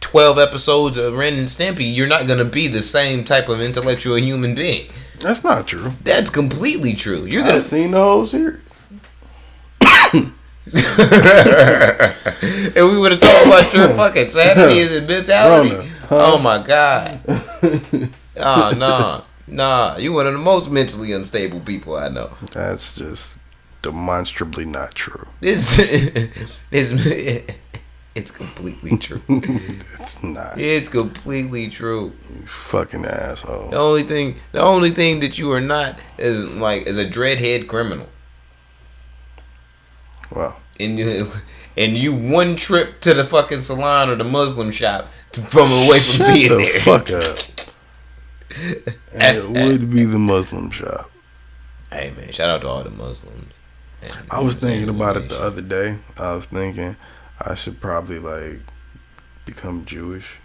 12 episodes of Ren and Stimpy, you're not gonna be the same type of intellectual human being. That's not true. That's completely true. You're gonna I've seen the whole series. And we would have talked about your fucking sanity and mentality. Rona, huh? Oh my god. Oh nah. You one of the most mentally unstable people I know. That's just demonstrably not true. It's completely true. It's not. It's completely true. You fucking asshole. The only thing that you are not is a dreadhead criminal. Well, And you one trip to the fucking salon or the Muslim shop from away from shut being the there. fuck up. And it would be the Muslim shop. Hey man, shout out to all the Muslims. I was thinking about it the other day. I was thinking I should probably like become Jewish.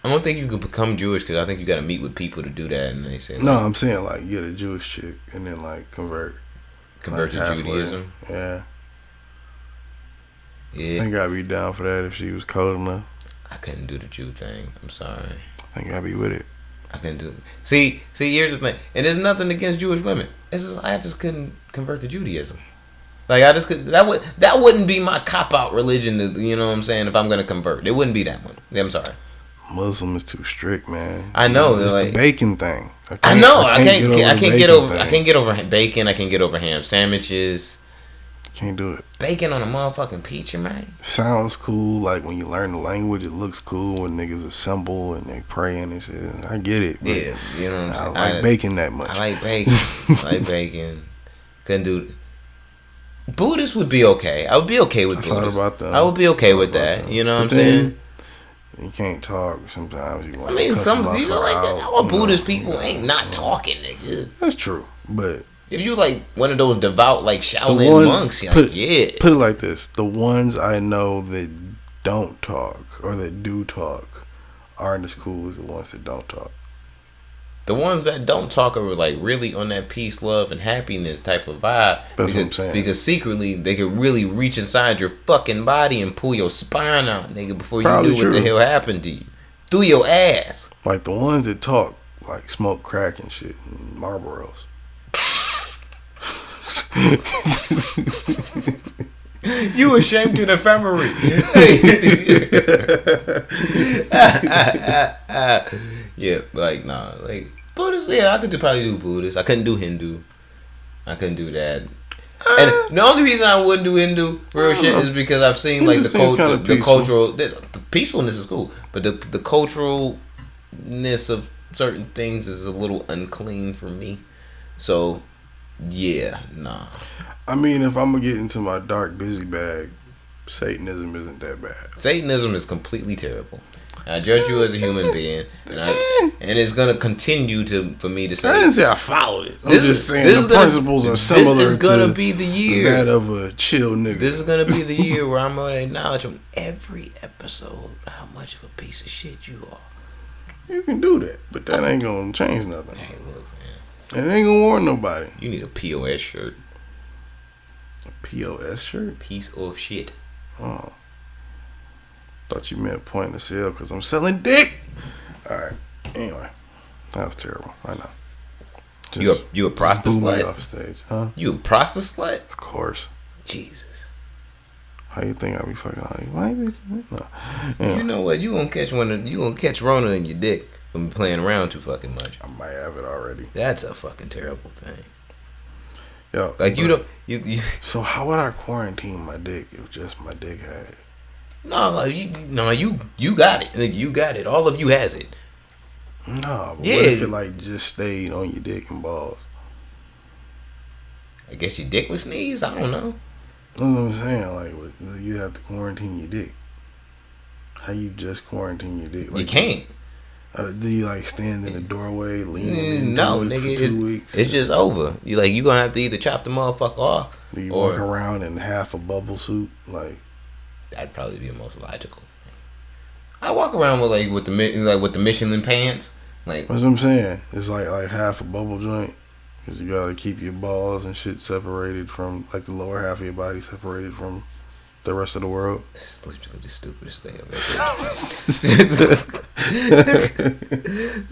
I don't think you could become Jewish because I think you got to meet with people to do that, and they say No, I'm saying like get a Jewish chick and then like convert to halfway. Judaism. Yeah. I Yeah, think I'd be down for that if she was cold enough. I couldn't do the Jew thing. I'm sorry, I think I'd be with it. I couldn't do it. See, here's the thing, and there's nothing against Jewish women. It's just I just couldn't convert to Judaism. Like I just could. That wouldn't be my cop out religion. You know what I'm saying? If I'm gonna convert, it wouldn't be that one. Yeah, I'm sorry. Muslim is too strict, man. I know. It's like, the bacon thing. I know. I can't get over. thing. I can't get over bacon. I can get over ham sandwiches. Can't do it. Bacon on a motherfucking pizza, man. Sounds cool. Like when you learn the language, it looks cool when niggas assemble and they praying and shit. I get it. But Yeah, you know what I'm saying. I like bacon that much. I like bacon. I like bacon. Couldn't do. Buddhists would be okay. I would be okay with Buddhists. thought about them. I would be okay with that. You know what I'm But saying? then you can't talk sometimes. You want I mean, some people like that. Our you know, Buddhist people you know, ain't not talking, nigga. That's true, but If you like one of those devout like the Shaolin ones monks, you're like, yeah. put it like this: the ones I know that don't talk or that do talk aren't as cool as the ones that don't talk. The ones that don't talk are like really on that peace, love, and happiness type of vibe. That's what I'm saying. Because secretly they could really reach inside your fucking body and pull your spine out, nigga, before you Probably knew what the true. hell happened to you. Through your ass. Like the ones that talk, like smoke crack and shit, and Marlboros. You ashamed to the infirmary. Yeah, like nah, like Buddhist. Yeah, I could probably do Buddhist. I couldn't do Hindu. I couldn't do that. And the only reason I wouldn't do Hindu real shit is because I've seen like the cultural, the peacefulness is cool, but the culturalness of certain things is a little unclean for me. So yeah, nah. I mean, if I'm gonna get into my dark busy bag, Satanism isn't that bad. Satanism is completely terrible. I judge you as a human being, and it's gonna continue for me to say. I didn't say I followed it. I'm just saying the principles are similar. This is gonna be the year that of a chill nigga. This is gonna be the year where I'm gonna acknowledge on every episode how much of a piece of shit you are. You can do that, but that ain't gonna change nothing. Hey, look, man. And it ain't gonna warn nobody. You need a POS shirt. A POS shirt? Piece of shit. Oh. Thought you meant point of sale because I'm selling dick. Alright. Anyway. That was terrible. I know. You a prostitute slut? Off stage, huh? You a prostitute slut? Of course. Jesus. How you think I be fucking like? Why you no. You know what? You gonna catch Rona in your dick from playing around too fucking much. I might have it already. That's a fucking terrible thing. Yo, like you. So how would I quarantine my dick if just my dick had it? No, you got it. Like, you got it. All of you has it. No, but what if it like just stayed on your dick and balls? I guess your dick would sneeze. I don't know. That's what I'm saying. Like, you have to quarantine your dick. How you just quarantine your dick? Like, you can't. Do you like stand in the doorway, lean? No, nigga. For 2 weeks? It's just over. You gonna have to either chop the motherfucker off. Do you walk around in half a bubble suit? Like, that'd probably be the most logical thing. I walk around with the Michelin pants. Like, that's what I'm saying. It's like half a bubble joint. Because you gotta keep your balls and shit separated from, like, the lower half of your body separated from the rest of the world. This is literally the stupidest thing I've ever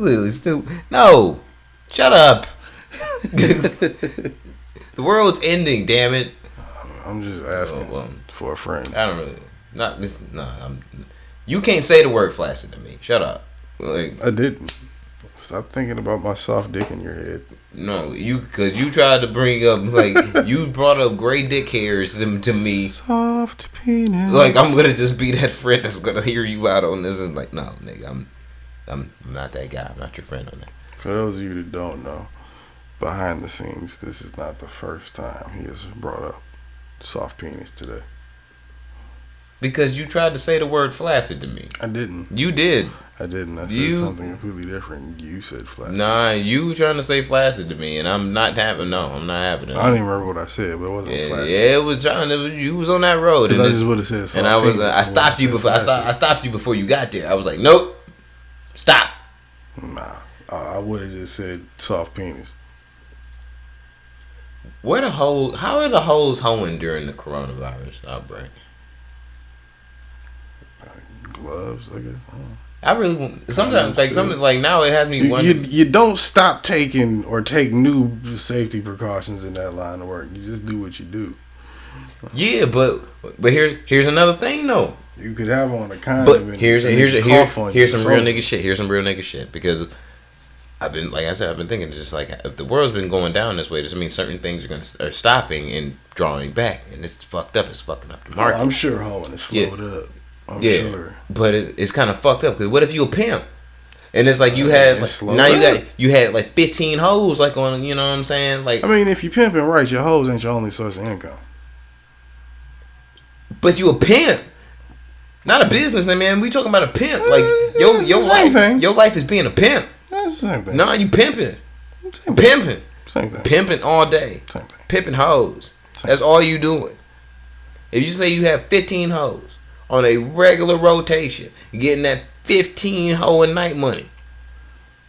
Literally stupid. No! Shut up! The world's ending, damn it. I'm just asking for a friend. I don't really. You can't say the word flaccid to me. Shut up. Like, I didn't. Stop thinking about my soft dick in your head. No, because you tried to bring up, like, you brought up gray dick hairs to me. Soft penis. Like, I'm gonna just be that friend that's gonna hear you out on this and like, no, nigga, I'm not that guy. I'm not your friend on that. For those of you that don't know, behind the scenes, this is not the first time he has brought up soft penis today. Because you tried to say the word flaccid to me. I didn't. You did. I didn't. I said something completely different. You said flaccid. Nah, you trying to say flaccid to me, and I'm not having. No, I'm not having it. I don't even remember what I said, but it wasn't flaccid. Yeah, it was trying to. You was on that road, and I just would have said soft penis. And I stopped you before. I stopped you before you got there. I was like, nope, stop. Nah, I would have just said soft penis. How are the hoes hoeing during the coronavirus outbreak? Gloves, I guess. I really want, sometimes like something like now it has me wondering. You don't stop taking or take new safety precautions in that line of work. You just do what you do. Yeah, but here's another thing though. You could have on a condom. But here's some real nigga shit. Here's some real nigga shit because I've been thinking just like if the world's been going down this way, this means certain things are stopping and drawing back, and it's fucked up. It's fucking up the market. I'm sure hoeing is slowed up. I'm sure. But it's kind of fucked up because what if you a pimp? And it's like you had you had like 15 hoes like on, you know what I'm saying? Like, I mean, if you pimping right, your hoes ain't your only source of income. But you a pimp, not a businessman, man. We talking about a pimp. Like your life is being a pimp. That's the same thing. Nah, you pimping. Pimping. Same thing. Pimping all day. Same thing. Pimping hoes. That's all you doing. If you say you have 15 hoes on a regular rotation, getting that 15 hoe a night money.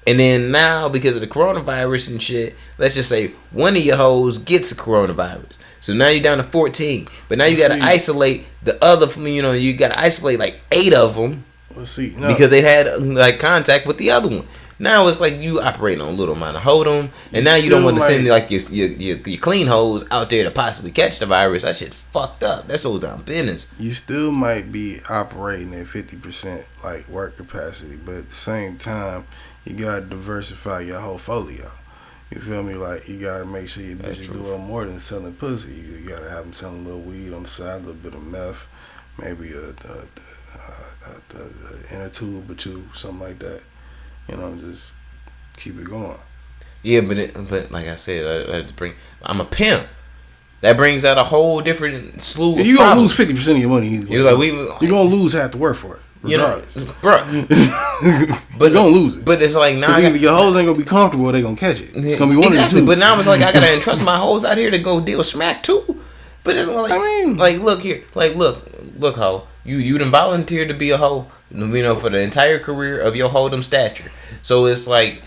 And then now, because of the coronavirus and shit, let's just say one of your hoes gets the coronavirus. So now you're down to 14. But now you got to isolate the other, you got to isolate like 8 of them. Let's see. Because they had like contact with the other one. Now it's like you operating on a little amount of hold'em, and now you don't want to send like your clean hoes out there to possibly catch the virus. That shit fucked up. That's all down business. You still might be operating at 50% like work capacity, but at the same time, you gotta diversify your whole folio. You feel me? Like, you gotta make sure your bitch is doing more than selling pussy. You gotta have them selling a little weed on the side, a little bit of meth, maybe a inner tube or two, something like that. You know, just keep it going. Yeah, but like I said, I'm a pimp. That brings out a whole different slew of you gonna lose problems. 50% of your money. You're like, you're gonna lose half the work for it, regardless. You know, bro. But you're gonna lose it. But it's like now either your hoes ain't gonna be comfortable or they gonna catch it. It's gonna be one of the two. But now it's like I gotta entrust my hoes out here to go deal with smack too. But it's like, like look here, like look, hoe. You done volunteered to be a hoe, you know, for the entire career of your hold'em stature. So it's like,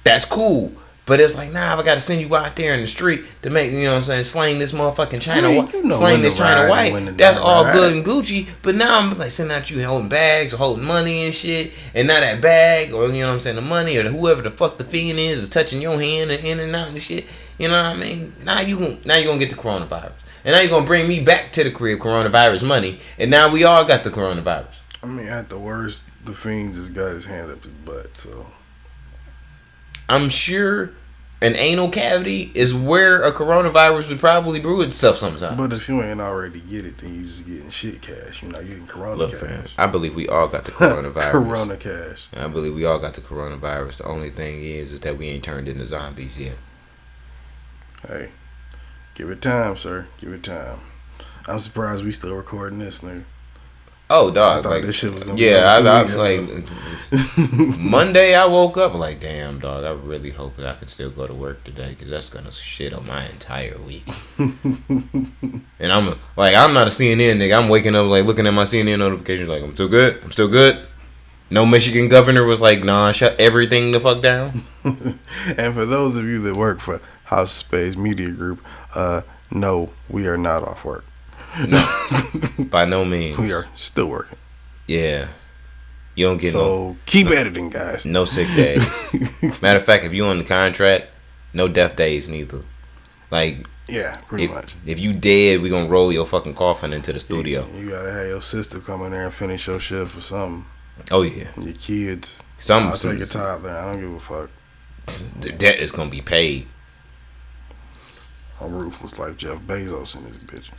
that's cool. But it's like, nah, I gotta send you out there in the street to make, you know what I'm saying, slang this motherfucking China slang this China white. That's all good and Gucci. But now I'm like sending out you holding bags or holding money and shit. And now that bag, or you know what I'm saying, the money or whoever the fuck the fiend is touching your hand and in and out and shit. You know what I mean? Now you're gonna get the coronavirus. And now you're gonna bring me back to the crib coronavirus money. And now we all got the coronavirus. I mean, at the worst, the fiend just got his hand up his butt, so I'm sure an anal cavity is where a coronavirus would probably brew itself sometime. But if you ain't already get it, then you just getting shit cash. You're not getting corona cash. Fam, I believe we all got the coronavirus. Corona cash. I believe we all got the coronavirus. The only thing is that we ain't turned into zombies yet. Hey, give it time, sir. Give it time. I'm surprised we still recording this, nigga. Oh, dog. I thought this shit was gonna be I was like, Monday I woke up like, damn, dog, I really hope that I can still go to work today because that's going to shit on my entire week. And I'm not a CNN nigga. I'm waking up like looking at my CNN notifications like, I'm still good. No Michigan governor was like, nah, shut everything the fuck down. And for those of you that work for House Space Media Group, no, we are not off work. No, by no means. We are still working. Yeah. You don't get keep editing, guys. No sick days. Matter of fact, if you on the contract, no death days neither. Like, yeah, pretty much. If you dead, we gonna roll your fucking coffin into the studio. You gotta have your sister come in there and finish your shift or something. Oh yeah. Your kids. I'll take a toddler. I don't give a fuck. The debt is gonna be paid. My roof was like Jeff Bezos in this bitch.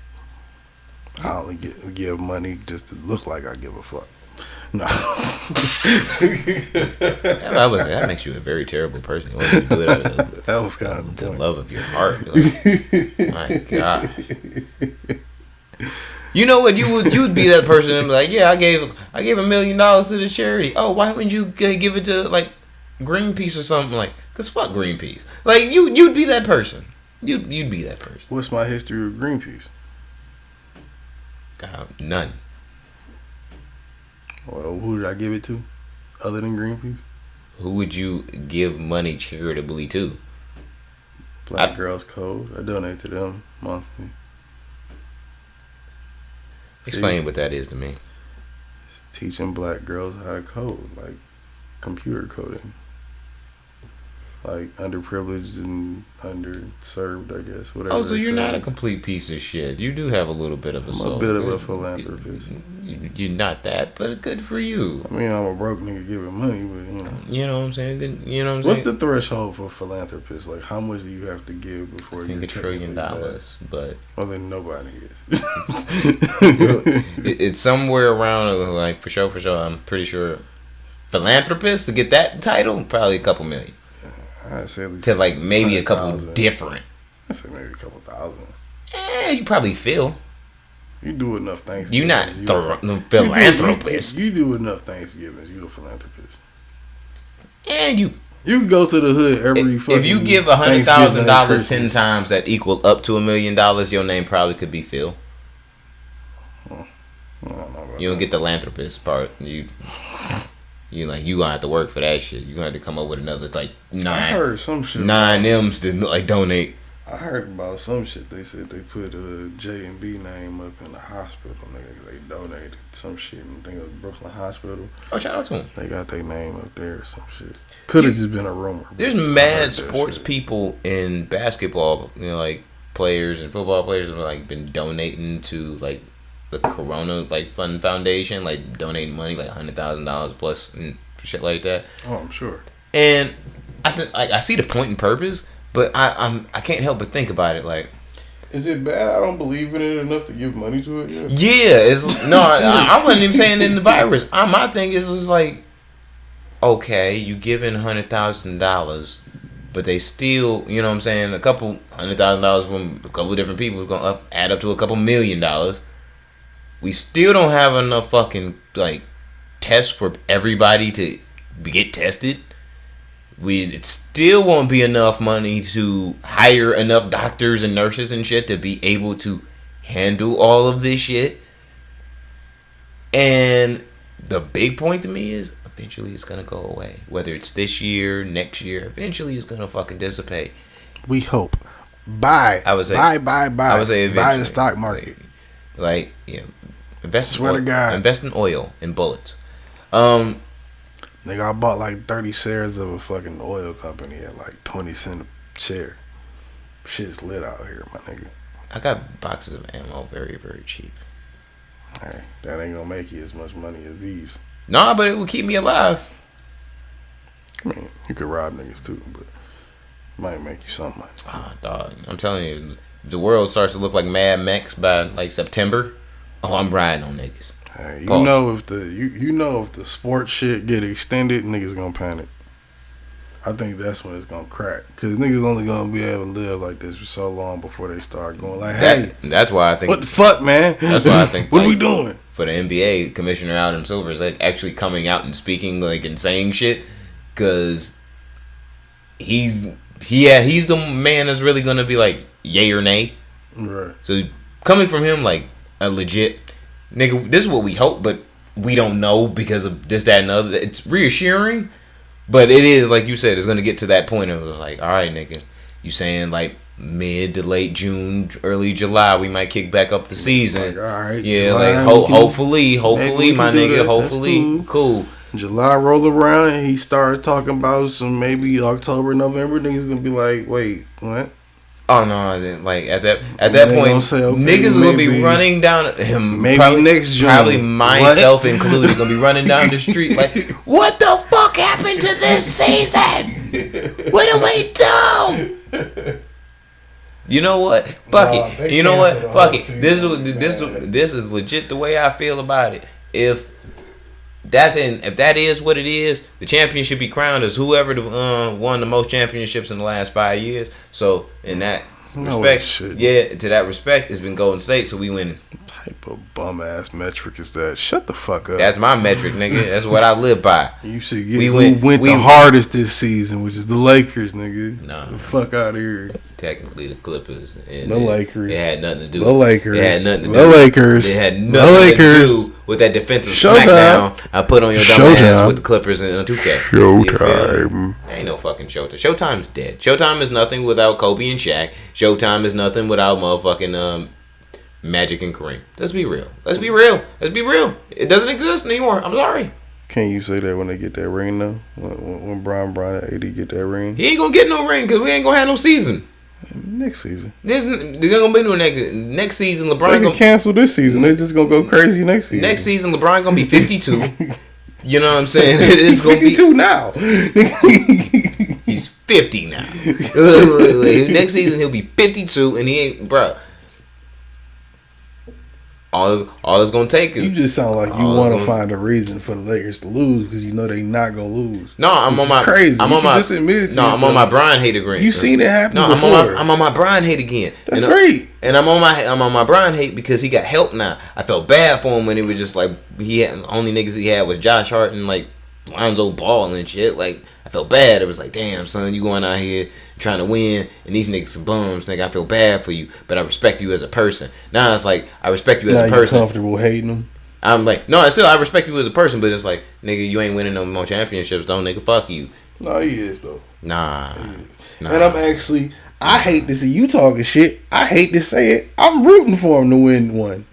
I only give money just to look like I give a fuck. No. That makes you a very terrible person. You want to do it out of that was kind of the love of your heart. Like, my God. You know what? You would be that person and be like, yeah, I gave $1 million to the charity. Oh, why wouldn't you give it to like Greenpeace or something? Like, cause fuck Greenpeace. Like you'd be that person. You'd be that person. What's my history with Greenpeace? None. Well, who did I give it to, other than Greenpeace? Who would you give money charitably to? Black Girls Code. I donate to them monthly. Explain what that is to me. It's teaching black girls how to code, like computer coding. Like underprivileged and underserved, I guess. Whatever. Oh, so you're not a complete piece of shit. You do have a little bit of a soul. I'm a bit of a philanthropist. You're not that, but good for you. I mean, I'm a broke nigga giving money, but you know. You know what I'm saying? You know what I'm What's saying? the threshold for philanthropists? Like, how much do you have to give before you? I think $1 trillion, but well, then nobody is. It's somewhere around like for sure. I'm pretty sure philanthropist to get that title probably a couple million. I'd say at least to like maybe a couple different. I'd say maybe a couple thousand. You probably feel. You do enough Thanksgiving. You're not the philanthropist. You do enough Thanksgivings. You a philanthropist. And you can go to the hood every fucking. If you give $100,000 10 times that equal up to $1 million, your name probably could be Phil. You don't get the philanthropist part. You gonna have to work for that shit. You gonna have to come up with another like 9 I heard some shit. 9 M's to like donate. I heard about some shit. They said they put a J and B name up in the hospital. Nigga, they donated some shit. I think it was Brooklyn Hospital. Oh, shout out to him. They got their name up there or some shit. Could have just been a rumor. There's mad sports people in basketball, like players and football players have like been donating to like the Corona like Fund Foundation, like donating money like $100,000 plus and shit like that. Oh, I'm sure. And I see the point and purpose, but I can't help but think about it like. Is it bad? I don't believe in it enough to give money to it. Yeah, it's no. I wasn't even saying in the virus. My thing is like, okay, you giving $100,000, but they still, you know what I'm saying, a couple $100,000 from a couple of different people is gonna add up to a couple $1 million. We still don't have enough fucking like tests for everybody to get tested. It still won't be enough money to hire enough doctors and nurses and shit to be able to handle all of this shit. And the big point to me is eventually it's gonna go away. Whether it's this year, next year, eventually it's gonna fucking dissipate. We hope. Buy. I would say buy. I would say buy the stock market. Like invest. Swear to God. Invest in oil and bullets. Nigga, I bought like 30 shares of a fucking oil company at like 20 cents a share. Shit's lit out here, my nigga. I got boxes of ammo very, very cheap. Hey, that ain't gonna make you as much money as these. Nah, but it will keep me alive. I mean, you could rob niggas too, but it might make you some money. Ah, dog. I'm telling you, if the world starts to look like Mad Max by like September, I'm riding on niggas. Hey, you know if the sports shit get extended, niggas gonna panic. I think that's when it's gonna crack, cause niggas only gonna be able to live like this for so long before they start going like, hey, that's why I think what the fuck, man? That's why I think what are we doing? For the NBA, Commissioner Adam Silver is like actually coming out and speaking like and saying shit, cause he's the man that's really gonna be like yay or nay. Right. So coming from him like a legit. Nigga, this is what we hope, but we don't know because of this, that, and other. It's reassuring, but it is, like you said, it's going to get to that point of like, all right, nigga, you saying like mid to late June, early July, we might kick back up the season. Like, all right, yeah, July, like hopefully, my nigga, hopefully, cool. July roll around and he starts talking about some maybe October, November. Niggas gonna be like, wait, what? Oh no! Like at that point, say, okay, niggas will be running down him. Maybe probably, next June. Probably myself included, gonna be running down the street like, "What the fuck happened to this season? What do we do?" You know what? Fuck it. You know what? Fuck it. This is legit the way I feel about it. If that is what it is, the champion should be crowned as whoever won the most championships in the last 5 years. So in that respect, to that respect, it's been Golden State. So we win. What type of bum ass metric is that? Shut the fuck up. That's my metric, nigga. That's what I live by. You should get who went the hardest this season, which is the Lakers, nigga. Nah, the fuck out of here. Technically, the Clippers. And the Lakers. It had nothing to do. The Lakers. It had nothing to do. The Lakers. It had nothing to do with that defensive smackdown I put on your dumb ass with the Clippers and 2K. Showtime. There ain't no fucking Showtime. Showtime's dead. Showtime is nothing without Kobe and Shaq. Showtime is nothing without motherfucking Magic and Kareem. Let's be real. Let's be real. It doesn't exist anymore. I'm sorry. Can't you say that when they get that ring though? When Brian and AD get that ring, he ain't gonna get no ring because we ain't gonna have no season. Next season. There's gonna be no next season. LeBron they can cancel this season. They just gonna go crazy next season. Next season, LeBron gonna be 52. You know what I'm saying? It's gonna 52 be now. He's 50 now. Next season he'll be 52, and he ain't, bro. All it's gonna take is you just sound like you want to find a reason for the Lakers to lose because you know they not gonna lose. No, I'm on my crazy. I'm on my just admit it to I'm on my Brian hate again. You've seen it happen. No, before. I'm on my Brian hate again. That's great. And I'm on my Brian hate because he got help now. I felt bad for him when he was just like only niggas he had was Josh Hart and like Lonzo Ball and shit. Like I felt bad. It was like, damn son, you going out here trying to win and these niggas some bums, nigga. I feel bad for you, but I respect you as a person. Now it's like I respect you as a person. You comfortable hating them? I'm like, no, I respect you as a person, but it's like, nigga, you ain't winning no more championships, don't nigga, fuck you. No, he is though. Nah. And I hate to see you talking shit. I hate to say it. I'm rooting for him to win one.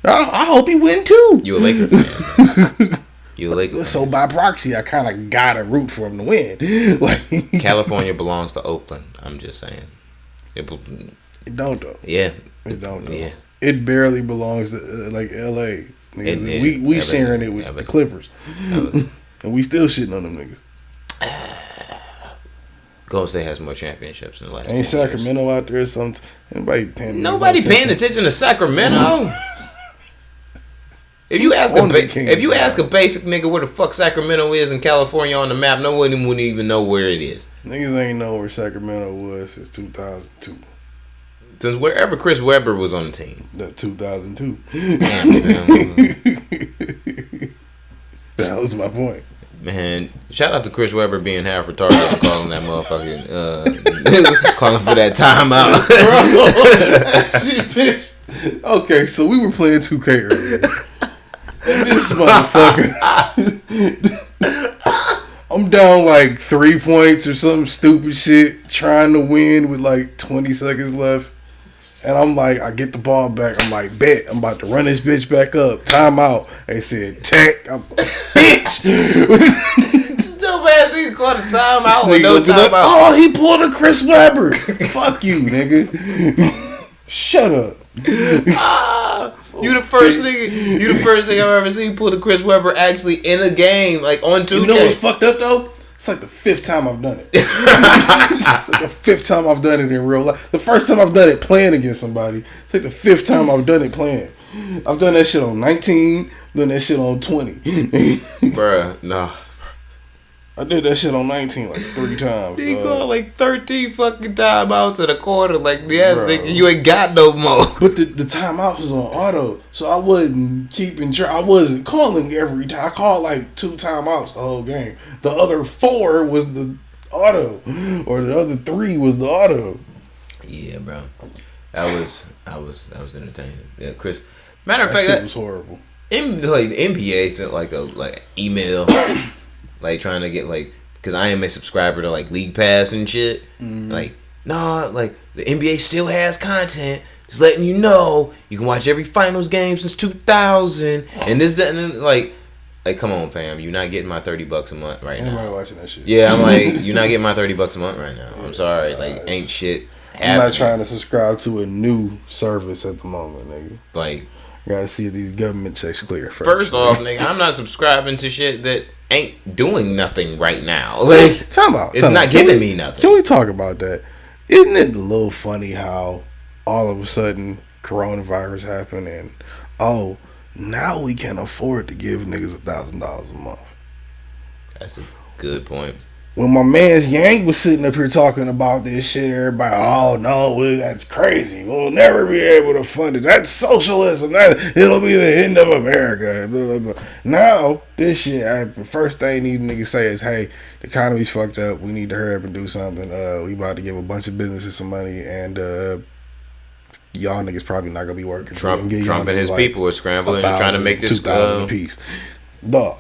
I hope he win two. You a Laker fan? You a Laker fan? So by proxy, I kind of gotta root for him to win. Like California belongs to Oakland. I'm just saying. It don't though. Yeah. It don't though. Yeah. It barely belongs to like L.A. Niggas. We sharing it with the Clippers, and we still shitting on them niggas. Golden State has more championships in the last. Ain't 10 years. Sacramento out there? Nobody paying attention to Sacramento. If you ask a basic nigga where the fuck Sacramento is in California on the map, no one wouldn't even know where it is. Niggas ain't know where Sacramento was since 2002. Since wherever Chris Webber was on the team. That 2002. Damn, That was my point. man, shout out to Chris Webber being half retarded and calling that motherfucking calling for that timeout. Bro, shit pissed. Okay, so we were playing 2K earlier. And this motherfucker, I'm down like 3 points or some stupid shit, trying to win with like 20 seconds left. And I'm like, I get the ball back. I'm like, bet. I'm about to run this bitch back up. Timeout. They said, tech. I'm bitch. Too bad you caught a timeout with no Nigga be like, timeout. oh, he pulled a Chris Webber. Fuck you, nigga. Shut up. You the first nigga I've ever seen pull the Chris Webber actually in a game, like on 2K. You know what's fucked up though? It's like the 5th time I've done it. It's like the 5th time I've done it in real life. The first time I've done it playing against somebody. It's like the 5th time I've done it playing. I've done that shit on 19, done that shit on 20. Bruh, no. I did that shit on 19 like 3 times. He dog. called like 13 fucking timeouts in a quarter. Like, yes, Bro. nigga, you ain't got no more. But the timeout was on auto, so I wasn't keeping track. I wasn't calling every time. I called like 2 timeouts the whole game. The other 4 was the auto, or the other 3 was the auto. Yeah, bro. That was entertaining. Yeah, Chris. Matter of That fact, shit was horrible. the NBA sent like a email, like trying to get like, because I am a subscriber to like League Pass and shit. Like, nah, like the NBA still has content. Just letting you know, you can watch every finals game since 2000, and this, that, and then, like, come on, fam, you're not getting my $30 a month right Anybody now. watching that shit? Yeah, I'm like, you're not getting my $30 a month right now. I'm sorry, like, ain't shit happening. I'm not trying to subscribe to a new service at the moment, nigga. Like, Gotta see if these government checks clear first. First off, nigga, I'm not subscribing to shit that ain't doing nothing right now. Like, time out. It's not giving me nothing. Can we talk about that? Isn't it a little funny how all of a sudden coronavirus happened and now we can afford to give niggas $1,000 a month? That's a good point. When my man's Yang was sitting up here talking about this shit, everybody, oh no, that's crazy. We'll never be able to fund it. That's socialism. It'll be the end of America. Blah, blah, blah. Now, this shit, the first thing these niggas say is, hey, the economy's fucked up. We need to hurry up and do something. We about to give a bunch of businesses some money, and y'all niggas probably not gonna be working. Trump and his people are scrambling and trying to make this 2,000 apiece. Dog.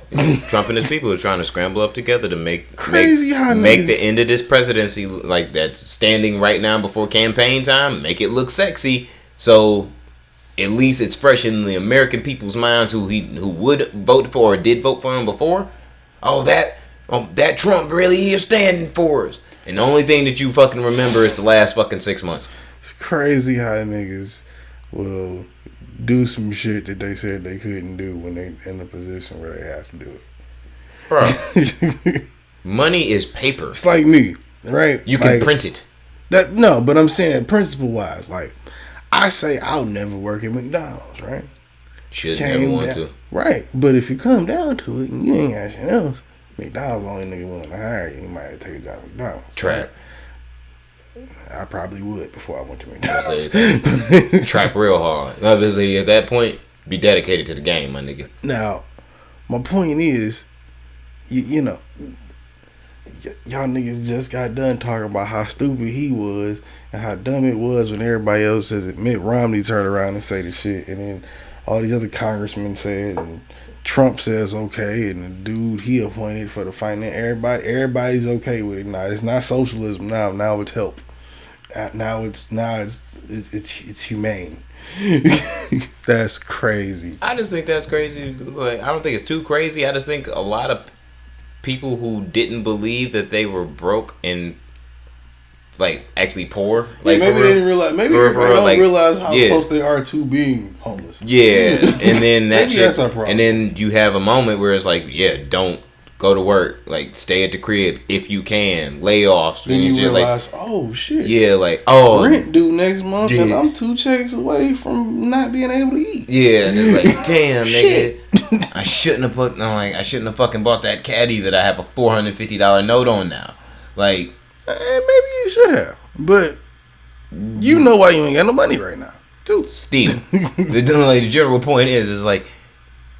Trump and his people are trying to scramble up together to make niggas, the end of this presidency, like that's standing right now before campaign time, make it look sexy. So at least it's fresh in the American people's minds who would vote for or did vote for him before. That Trump really is standing for us. And the only thing that you fucking remember is the last fucking 6 months. It's crazy how niggas will do some shit that they said they couldn't do when they in a position where they have to do it. Bro, money is paper. It's like me, right? You can print it. But I'm saying principle wise, like I say I'll never work at McDonald's, right? Should never want to. Right. But if you come down to it and you ain't got shit else, McDonald's the only nigga willing to hire you. You might have to take a job at McDonald's. Trap. I probably would before I went to McDonald's. Trap real hard. Obviously, at that point, be dedicated to the game, my nigga. Now, my point is, you know, y'all niggas just got done talking about how stupid he was and how dumb it was when everybody else says it. Mitt Romney turned around and say the shit, and then all these other congressmen said, and Trump says okay, and the dude he appointed for the finance, everybody's okay with it now. It's not socialism now. Now it's help. It's humane. That's crazy. I just think that's crazy. Like, I don't think it's too crazy. I just think a lot of people who didn't believe that they were broke and like actually poor. Like Maybe they didn't realize. Maybe they don't realize how close they are to being homeless. Yeah, and then that's our problem. And then you have a moment where it's like, yeah, don't go to work. Like, stay at the crib if you can. Layoffs. Then you realize, oh shit. Yeah, like rent due next month, and I'm 2 checks away from not being able to eat. Yeah, and it's like, damn, nigga, I shouldn't have fucking bought that caddy that I have a $450 note on now. Like, maybe you should have, but you know why you ain't got no money right now. Dude, still, the general point is like,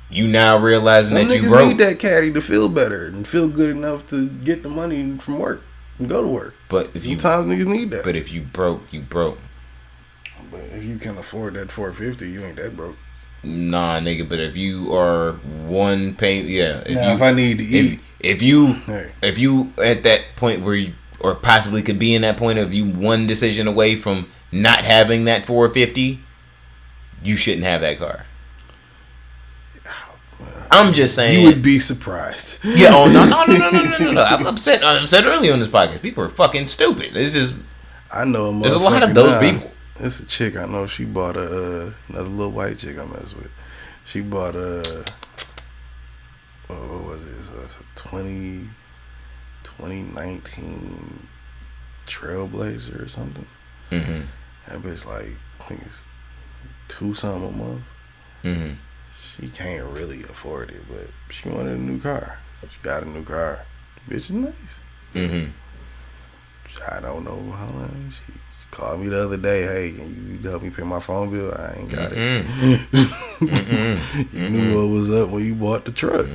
you now realizing Some that you niggas broke. need that caddy to feel better and feel good enough to get the money from work and go to work. But if you sometimes niggas need that. But if you broke, you broke. But if you can afford that $450, you ain't that broke. Nah, nigga. But if you are one pay, yeah. If I need to eat, if you at that point where you, or possibly could be in that point of you one decision away from not having that $450, you shouldn't have that car. I'm just saying. You would be surprised. Yeah. Oh no. I'm upset. I said earlier on this podcast, people are fucking stupid. It's just. I know. There's a lot of those people. It's a chick I know. She bought another little white chick I mess with. She bought what was it? It's a 2019 Trailblazer or something. Mm-hmm. That bitch like, I think it's $2 something a month. Mm-hmm. She can't really afford it, but she wanted a new car. She got a new car. The bitch is nice. Mm-hmm. I don't know how long. She called me the other day. Hey, can you help me pay my phone bill? I ain't got it. You knew what was up when you bought the truck.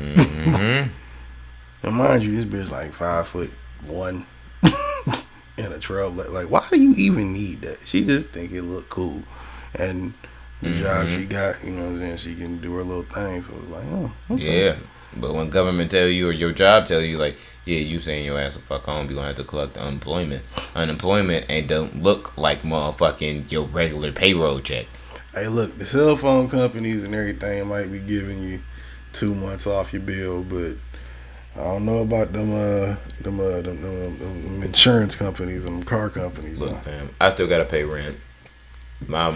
And mind you, this bitch like 5'1" in a trail. Like, why do you even need that? She just think it look cool, and the job she got, you know what I'm saying, she can do her little thing. So it's like, oh, okay. Yeah. But when government tell you, or your job tell you, like, yeah, you saying your ass to fuck home, you gonna have to collect the unemployment. Unemployment ain't don't look like motherfucking your regular payroll check. Hey, look, the cell phone companies and everything might be giving you 2 months off your bill, but I don't know about them insurance companies and them car companies. Look, fam, I still gotta pay rent. I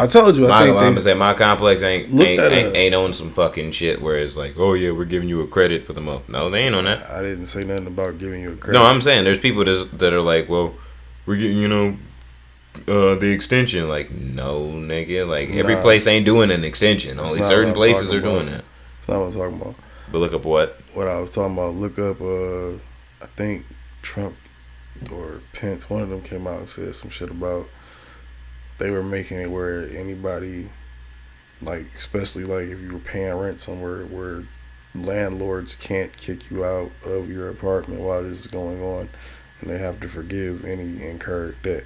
told you. I'm gonna say my complex ain't on some fucking shit where it's like, oh yeah, we're giving you a credit for the month. No, they ain't on that. I didn't say nothing about giving you a credit. No, I'm saying there's people that are like, well, we're getting the extension. Like, no, nigga, like every place ain't doing an extension. Only certain places are doing that. That's not what I'm talking about. But look up what? What I was talking about. Look up. I think Trump or Pence. One of them came out and said some shit about. They were making it where anybody, like, especially like if you were paying rent somewhere, where landlords can't kick you out of your apartment while this is going on, and they have to forgive any incurred debt.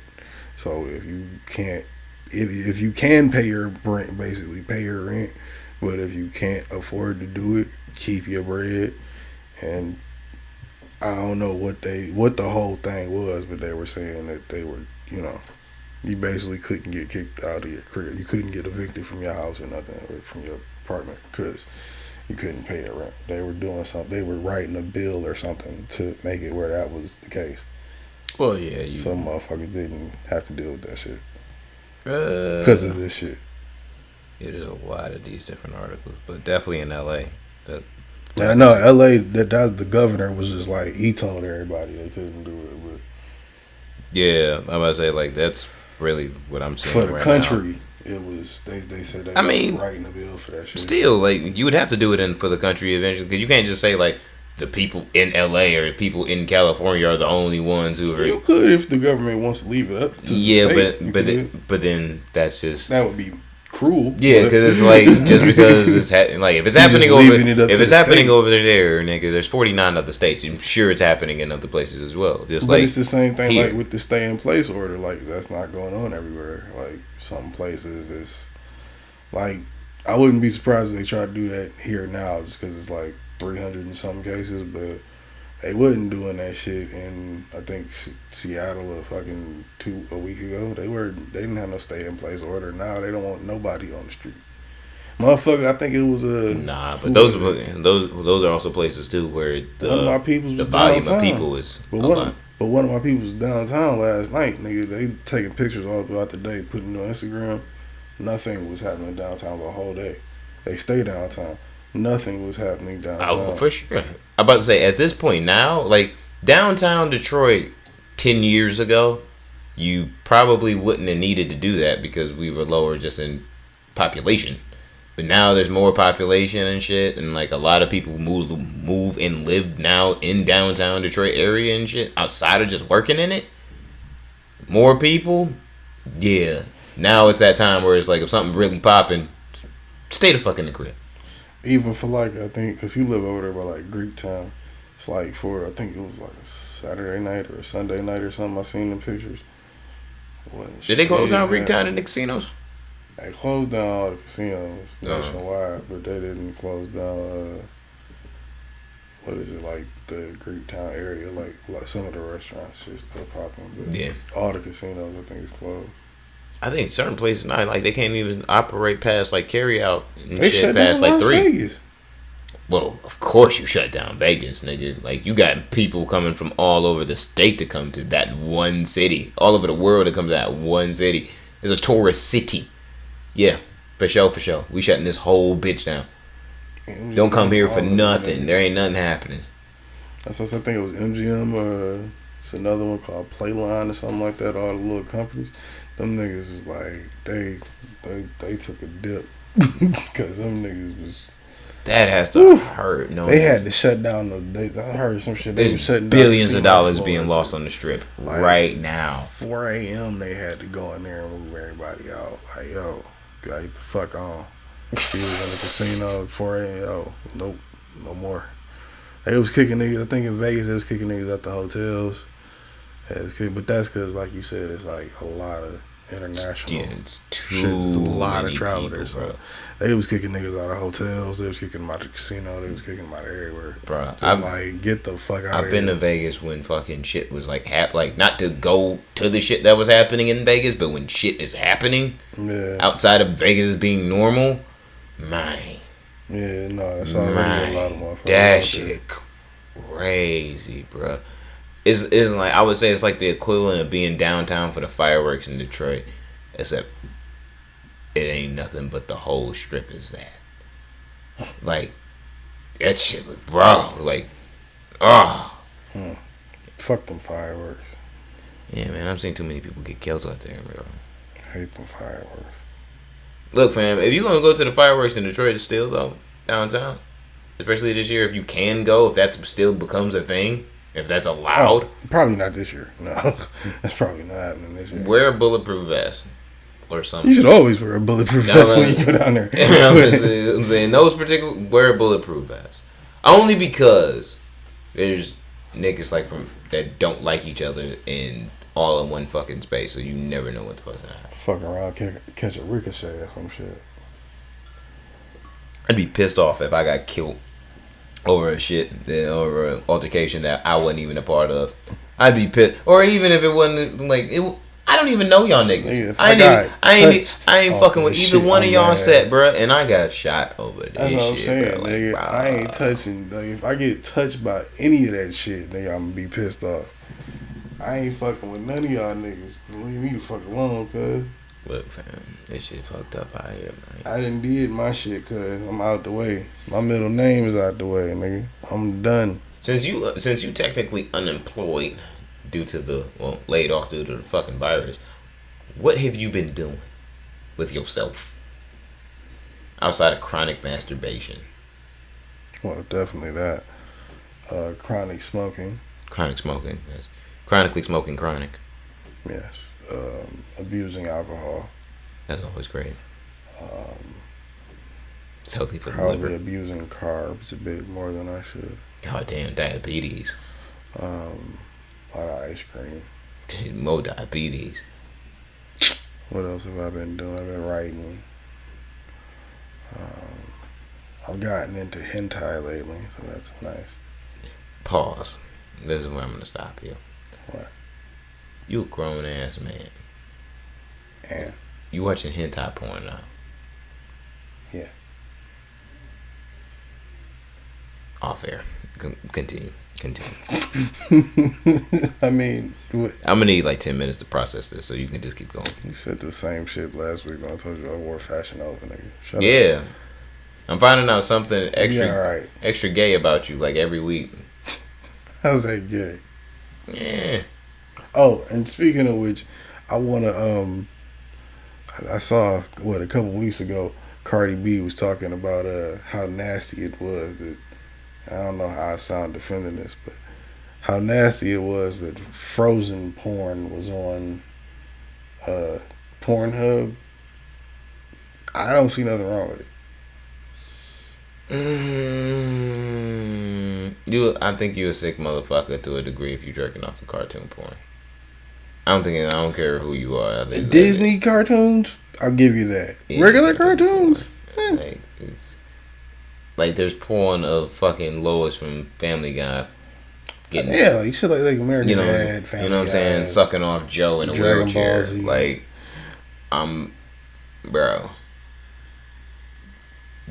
So if you can't, if you can pay your rent, basically pay your rent, but if you can't afford to do it, keep your bread. And I don't know what the whole thing was, but they were saying that they were, you basically couldn't get kicked out of your crib. You couldn't get evicted from your house or nothing, or from your apartment, because you couldn't pay your rent. They were doing something. They were writing a bill or something to make it where that was the case. Well, yeah. Some motherfuckers didn't have to deal with that shit because of this shit. Yeah, there's a lot of these different articles, but definitely in LA. I know LA. That the governor was just like, he told everybody they couldn't do it. But yeah, I'm gonna say, like, that's really what I'm saying. For the country, it was they said they were writing a bill for that shit. Still, like, you would have to do it for the country eventually, because you can't just say like the people in LA or the people in California are the only ones who are. You could if the government wants to leave it up to the state. but then that's just, that would be cruel. Yeah, because it's like, just because it's like if it's happening over there, nigga, there's 49 other states. I'm sure it's happening in other places as well. But it's the same thing here. Like with the stay in place order. Like, that's not going on everywhere. Like, some places it's like, I wouldn't be surprised if they try to do that here now, just because it's like 300 and some cases. But They wasn't doing that shit in I think Seattle a week ago. They didn't have no stay in place order. Now they don't want nobody on the street. Motherfucker, I think it was a Nah, who but those was are it? those are also places too where One of my peoples the was volume downtown. of people is But a lot. one of my people was downtown last night, nigga. They taking pictures all throughout the day, putting it on Instagram. Nothing was happening downtown the whole day. They stay downtown. Nothing was happening downtown. Oh, for sure. I'm about to say at this point now, like downtown Detroit 10 years ago, you probably wouldn't have needed to do that because we were lower just in population. But now there's more population and shit, and like a lot of people move and live now in downtown Detroit area and shit outside of just working in it. More people, yeah. Now it's that time where it's like if something really popping, stay the fuck in the crib. Even for like I think because he lived over there by like Greek Town. It's like for I think it was like a Saturday night or a Sunday night or something. I seen the pictures. Did they close down Greek Greektown and the casinos? They closed down all the casinos Uh-huh. nationwide, but they didn't close down. What is it like the Greek Town area? Like some of the restaurants shit still popping, but Yeah. all the casinos I think is closed. I think certain places now, like they can't even operate past like carry out and They shit shut past down like Las 3. Vegas. Well, of course you shut down Vegas, nigga. Like you got people coming from all over the state to come to that one city, all over the world to come to that one city. It's a tourist city. Yeah, for sure, for sure. We shutting this whole bitch down. Don't come here for nothing. There ain't nothing happening. That's what I think it was MGM. It's another one called Playline or something like that. All the little companies, them niggas was like they took a dip because them niggas was. That has to hurt. No, They had to shut down I heard some shit. They were there's shutting billions down of the dollars casino being floors. lost on the strip Like, right now. 4 a.m. they had to go in there and move everybody out. Like, yo, get the fuck on. She was in the casino at 4 a.m. Yo, nope, no more. They was kicking niggas. I think in Vegas they was kicking niggas at the hotels. But that's because, like you said, it's like a lot of international. Yeah, it's shit. There's a lot many of travel people, there. So bro. they was kicking niggas out of hotels. They was kicking them out of the casino. They was kicking them out of everywhere. Bro, Just I've- like get the fuck out. I've been to Vegas when fucking shit was like like not to go to the shit that was happening in Vegas, but when shit is happening Yeah, outside of Vegas being normal, man, yeah, no, that's already a lot of motherfuckers. that out shit crazy, bro. It's like I would say it's like the equivalent of being downtown for the fireworks in Detroit, except it ain't nothing but the whole strip is that. Like that shit, bro. Like, oh. there. Fuck them fireworks. Yeah, man, I've seen too many people get killed out there, bro. Hate them fireworks. Look, fam, if you're gonna go to the fireworks in Detroit still though, downtown, especially this year, if you can go, if that still becomes a thing, if that's allowed, Probably not this year. No, that's probably not happening this year. wear a bulletproof vest or something. You should always wear a bulletproof No, vest no, when you go down there. I'm saying those particular wear a bulletproof vest. Only because there's niggas like from that don't like each other in all in one fucking space, so you never know what the fuck's gonna happen. Fuck around, catch a ricochet or some shit. I'd be pissed off if I got killed over a shit, then over an altercation that I wasn't even a part of. I'd be pissed, or even if it wasn't like it. I don't even know y'all niggas. Nigga, if I ain't off fucking of with this either shit, one of I'm y'all mad. set, bruh, and I got shot over this That's what I'm shit, saying, bruh. Like, nigga. bruh. I ain't touching. Like, if I get touched by any of that shit, nigga, I'm gonna be pissed off. I ain't fucking with none of y'all niggas. Just leave me the fuck alone, cuz. Look, fam, this shit fucked up out here, man. I done did my shit, cuz. I'm out the way. My middle name is out the way, nigga. I'm done. Since you technically unemployed due to the laid off due to the fucking virus, what have you been doing with yourself outside of chronic masturbation? Well, definitely that. Chronic smoking. Chronic smoking, yes. Chronically smoking chronic. Yes. Abusing alcohol. That's always great. It's healthy for the Probably liver. abusing carbs a bit more than I should. God damn, diabetes. A lot of ice cream. More diabetes. What else have I been doing? I've been writing. I've gotten into hentai lately, so that's nice. Pause. This is where I'm gonna stop you. What? You a grown ass man. And You watching hentai porn now? Yeah. Off air. Continue. I mean, what? I'm gonna need like 10 minutes to process this, so you can just keep going. You said the same shit last week when I told you I wore Fashion Nova, nigga. Shut up. Yeah, I'm finding out something Yeah, extra gay about you like every week. How's that gay? Yeah. Oh, and speaking of which, I wanna I saw a couple weeks ago, Cardi B was talking about how nasty it was that I don't know how I sound defending this, but how nasty it was that Frozen porn was on Pornhub. I don't see nothing wrong with it. I think you're a sick motherfucker to a degree if you're jerking off the cartoon porn. I don't care who you are. I think Disney cartoons, I'll give you that. Yeah, Regular cartoons, like it's like there's porn of fucking Lois from Family Guy getting like shit like American Dad, Family you know what I'm saying, Guy, sucking off Joe in a Dragon wheelchair. Ball Z. Like, bro.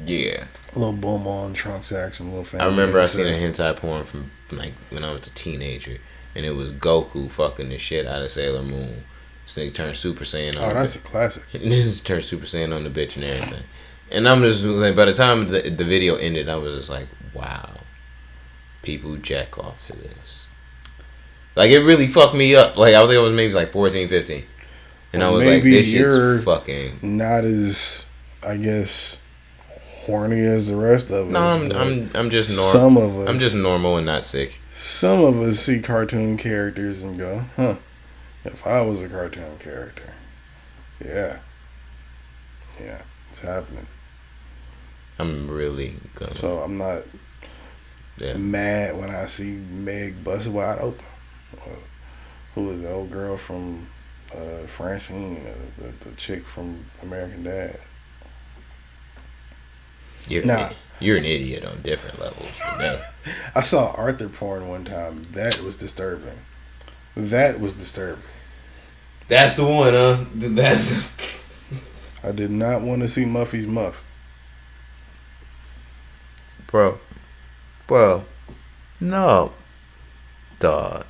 Yeah. a little Beaumont Trunks action, little family. I remember I seen a incest. hentai porn from like when I was a teenager, and it was Goku fucking the shit out of Sailor Moon. This nigga turned Super Saiyan on. Oh, that's a classic. This turned Super Saiyan on the bitch and everything. And I'm just like, by the time the video ended, I was just like, wow, people jack off to this. Like, it really fucked me up. Like, I think I was maybe like 14, 15. And I was like, this shit's fucking. Not as, I guess, horny as the rest of us. No, I'm just normal. Some of us. I'm just normal and not sick. Some of us see cartoon characters and go, huh, if I was a cartoon character. Yeah, it's happening. I'm really gonna. So I'm not mad when I see Meg busted wide open. Who is the old girl from Francine, the chick from American Dad? You're an idiot on different levels. I saw Arthur porn one time. That was disturbing. That's the one, huh? That's. I did not want to see Muffy's muff. Bro, no, dog.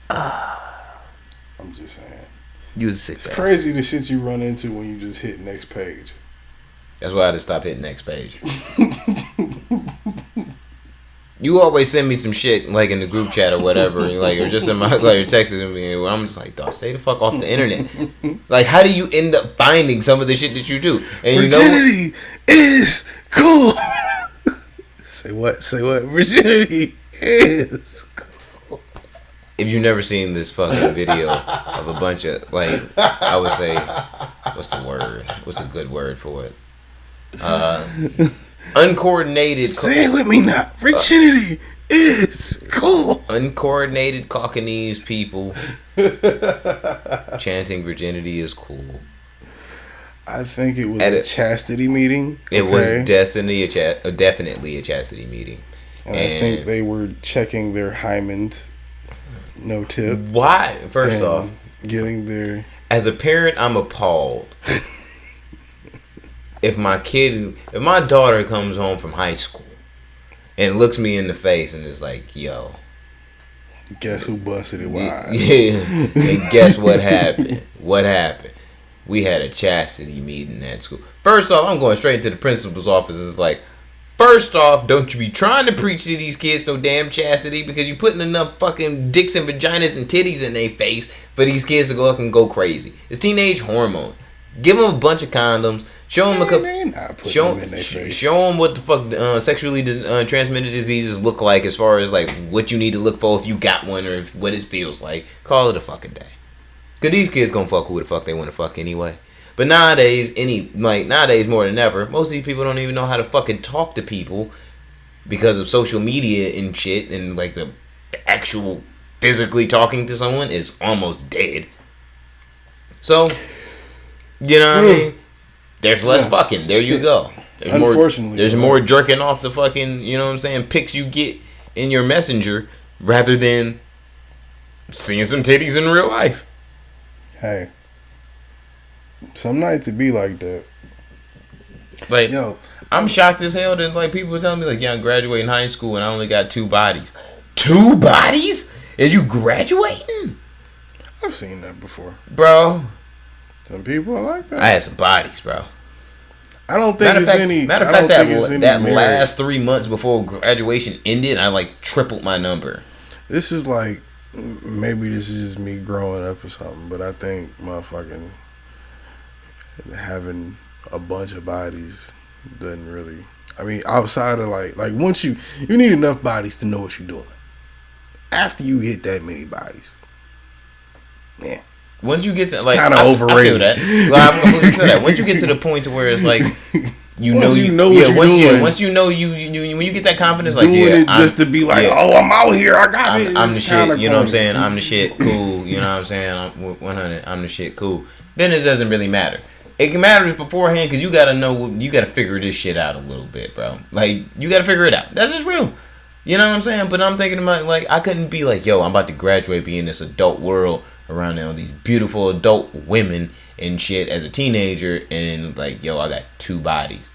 I'm just saying. You was a sick It's bastard. crazy the shit you run into when you just hit next page. That's why I had to stop hitting next page. You always send me some shit like in the group chat or whatever, and like or just in my like you're texting me, and I'm just like, dog, stay the fuck off the internet. Like, how do you end up finding some of the shit that you do? And Virginity is cool. Say what? Virginity is cool. If you've never seen this fucking video of a bunch of like, I would say, what's the word? What's the good word for it? Uncoordinated. Say it with me now. Virginity is cool. Uncoordinated Caucanese people chanting virginity is cool. I think it was a chastity meeting. It was definitely a chastity meeting. And I think they were checking their hymens. No tip. Why? First off, getting their. As a parent, I'm appalled. If my daughter comes home from high school and looks me in the face and is like, yo. Guess who busted it wide? Yeah. And guess what happened? What happened? We had a chastity meeting at school. First off, I'm going straight into the principal's office and it's like, first off, don't you be trying to preach to these kids no damn chastity because you putting enough fucking dicks and vaginas and titties in their face for these kids to go up and go crazy. It's teenage hormones. Give them a bunch of condoms. Show them show them what the fuck sexually transmitted diseases look like as far as like what you need to look for if you got one or what it feels like. Call it a fucking day. Cause these kids gonna fuck who the fuck they want to fuck anyway. But nowadays more than ever, most of these people don't even know how to fucking talk to people because of social media and shit, and like the actual physically talking to someone is almost dead. So, you know what I mean? There's less fucking. There you go. There's Unfortunately, there's more jerking off the fucking, you know what I'm saying, pics you get in your messenger rather than seeing some titties in real life. Hey, some nights it be like that. Like, Yo, I'm shocked as hell that like people were telling me like, yeah, I'm graduating high school and I only got 2 bodies. 2 bodies? And you graduating? I've seen that before. Bro, Some people are like that. I had some bodies, bro. I don't think it's any. Matter of fact, that last 3 months before graduation ended, I like tripled my number. This is like, maybe this is just me growing up or something, but I think motherfucking having a bunch of bodies doesn't really. I mean, outside of like once you need enough bodies to know what you're doing. After you hit that many bodies, man. Once you get to like, kind of I feel overrated. that. Well, I completely feel that. Once you get to the point to where it's like, you know what you're doing. Once you know you when you get that confidence, like, Doing yeah, it just to be like, oh, I'm out here, I got it. I'm the It's shit. kinda You know what I'm corny. saying? I'm the shit. Cool. You know what I'm saying? I'm 100. I'm the shit. Cool. Then it doesn't really matter. It can matter beforehand because you gotta know. You gotta figure this shit out a little bit, bro. Like, you gotta figure it out. That's just real. You know what I'm saying? But I'm thinking about, like, I couldn't be like, yo, I'm about to graduate, be in this adult world around all these beautiful adult women and shit as a teenager, and like, yo, I got 2 bodies.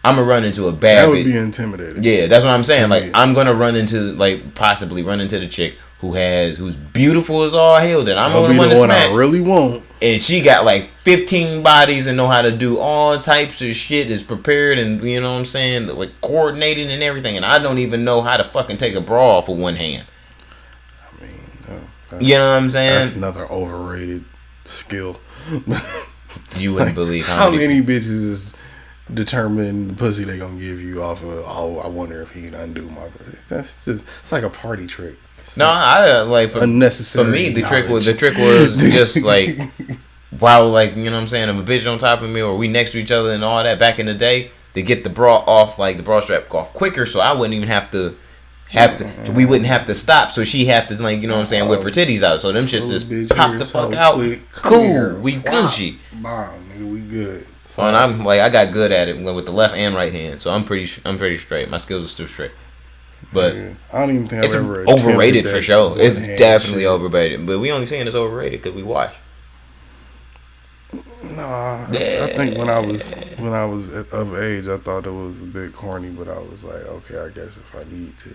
I'm gonna run into a bad. That would be intimidating. Yeah, that's what I'm saying. Like, I'm gonna run into, like, possibly run into the chick who's beautiful as all hell. That I'm the only one to smash. I really want. And she got like 15 bodies and know how to do all types of shit, is prepared and, you know what I'm saying, like coordinating and everything. And I don't even know how to fucking take a bra off with one hand. I mean, no, You know what I'm saying? that's another overrated skill. You wouldn't believe how many bitches is determining the pussy they gonna give you off of, oh, I wonder if he can undo my. That's just, it's like a party trick. It's No, I like unnecessary. For me, the trick was knowledge. just like, wow, like, you know what I'm saying, if a bitch on top of me or we next to each other and all that back in the day, to get the bra off, like the bra strap off quicker, so I wouldn't even have to. We wouldn't have to stop, so she have to, like, you know what I'm saying, whip her titties out, so them shits just pop the fuck out. Quick, cool, clear, we Gucci. Bomb, nigga, we good. So, And I'm like, I got good at it with the left and right hand, so I'm pretty straight. My skills are still straight, but yeah, I don't even think it's I've ever overrated attempted for that sure. It's one-hand definitely shit. overrated, but we only saying it's overrated because we watch. Nah, I think when I was of age, I thought it was a bit corny, but I was like, okay, I guess if I need to.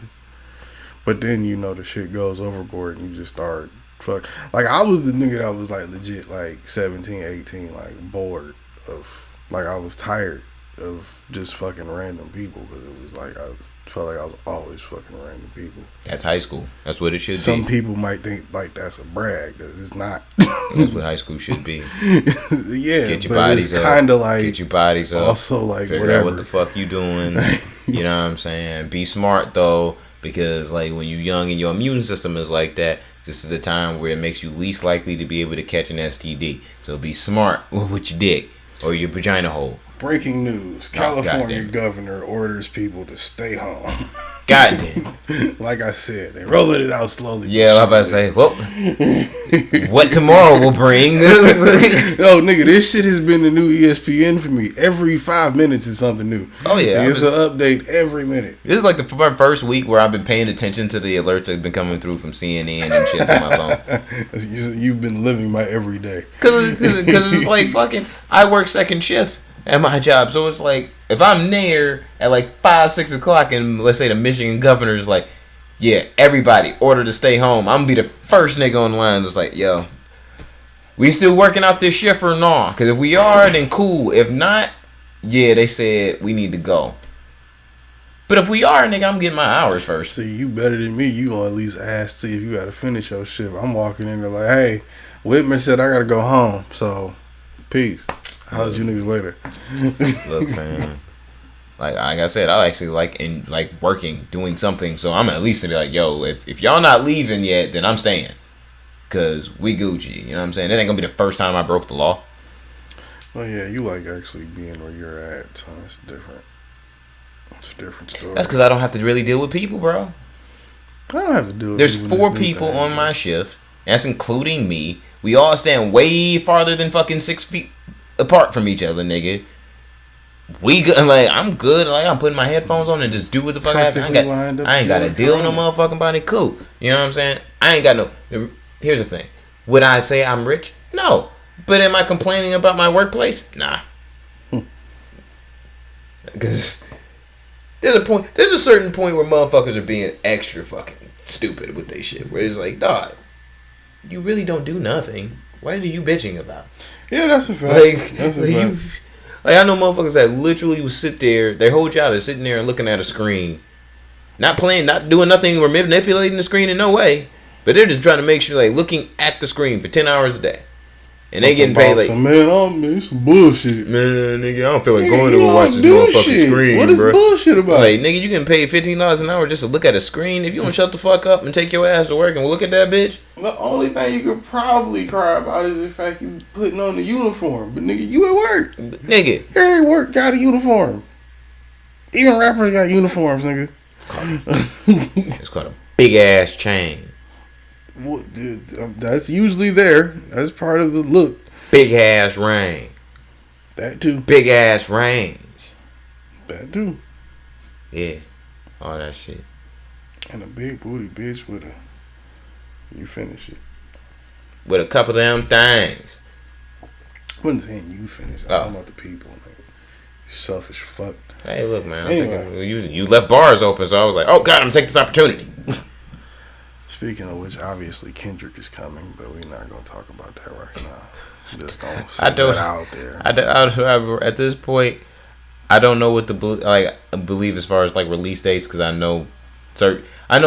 But then, you know, the shit goes overboard and you just start fuck. Like, I was the nigga that was like legit like 17, 18, like bored of, like, I was tired of just fucking random people because it was like felt like I was always fucking random people. That's high school. That's what it should Some be. people might think like that's a brag. It's not. That's what high school should be. Yeah, Get your but bodies it's up. kind of like Get your bodies up. also like Figure whatever. out what the fuck you doing. You know what I'm saying? Be smart though, because like when you're young and your immune system is like that, this is the time where it makes you least likely to be able to catch an STD. So be smart with your dick or your vagina hole. Breaking news: California goddamn. governor orders people to stay home. Goddamn. Like I said, they're rolling it out slowly. Yeah, I'm about to say, well, what tomorrow will bring. Oh, nigga, this shit has been the new ESPN for me. Every 5 minutes is something new. Oh, yeah. Like, it's an update every minute. This is like the first week where I've been paying attention to the alerts that have been coming through from CNN and shit on my phone. You've been living my everyday. Because it's like fucking, I work second shift at my job. So it's like, if I'm there at like 5, 6 o'clock and let's say the Michigan governor is like, yeah, everybody order to stay home, I'm going to be the first nigga on the line that's like, yo, we still working out this shift or not? Because if we are, then cool. If not, yeah, they said we need to go. But if we are, nigga, I'm getting my hours first. See, you better than me. You gonna at least ask, see if you gotta finish your shift. I'm walking in there like, hey, Whitman said I gotta go home. So, peace. How's you niggas later? Look, man. Like I said, I actually like working, doing something. So I'm at least gonna be like, yo, if y'all not leaving yet, then I'm staying. Cause we Gucci. You know what I'm saying? That ain't gonna be the first time I broke the law. Oh yeah, you like actually being where you're at, so it's different. It's a different story. That's because I don't have to really deal with people, bro. I don't have to do it. There's 4 people on my shift. That's including me. We all stand way farther than fucking 6 feet apart from each other, nigga. we good. Like, I'm good. Like, I'm putting my headphones on and just do what the fuck I have. I ain't got to deal with no motherfucking body. Cool. You know what I'm saying? I ain't got no. Here's the thing. Would I say I'm rich? No. But am I complaining about my workplace? Nah. Because there's a certain point where motherfuckers are being extra fucking stupid with their shit. Where it's like, dog, you really don't do nothing. What are you bitching about? Yeah, that's a fact. Like I know motherfuckers that literally will sit there. Their whole job is sitting there and looking at a screen, not playing, not doing nothing, or manipulating the screen in no way. But they're just trying to make sure, like, looking at the screen for 10 hours a day. And they getting paid like, man, some bullshit. Man, nigga, I don't feel like going to watch this motherfucking screen. What is bro. Bullshit about? Like, nigga, you getting paid $15 an hour just to look at a screen. If you don't shut the fuck up and take your ass to work and look at that bitch. The only thing you could probably cry about is the fact you putting on the uniform. But nigga, you at work. Nigga, every work got a uniform. Even rappers got uniforms, nigga. It's called a big ass chain. What, dude, that's usually there. That's part of the look. Big ass ring. That too. Big ass range. That too. Yeah. All that shit. And a big booty bitch with a. You finish it. With a couple of them things. I wasn't saying you finish. I'm talking about the people, man. You selfish fuck. Hey, look, man. Anyway. You left bars open, so I was like, oh, God, I'm going to take this opportunity. Speaking of which, obviously Kendrick is coming, but we're not going to talk about that right now. Just going to set that out there. I at this point, I don't know what to believe as far as like release dates, because I know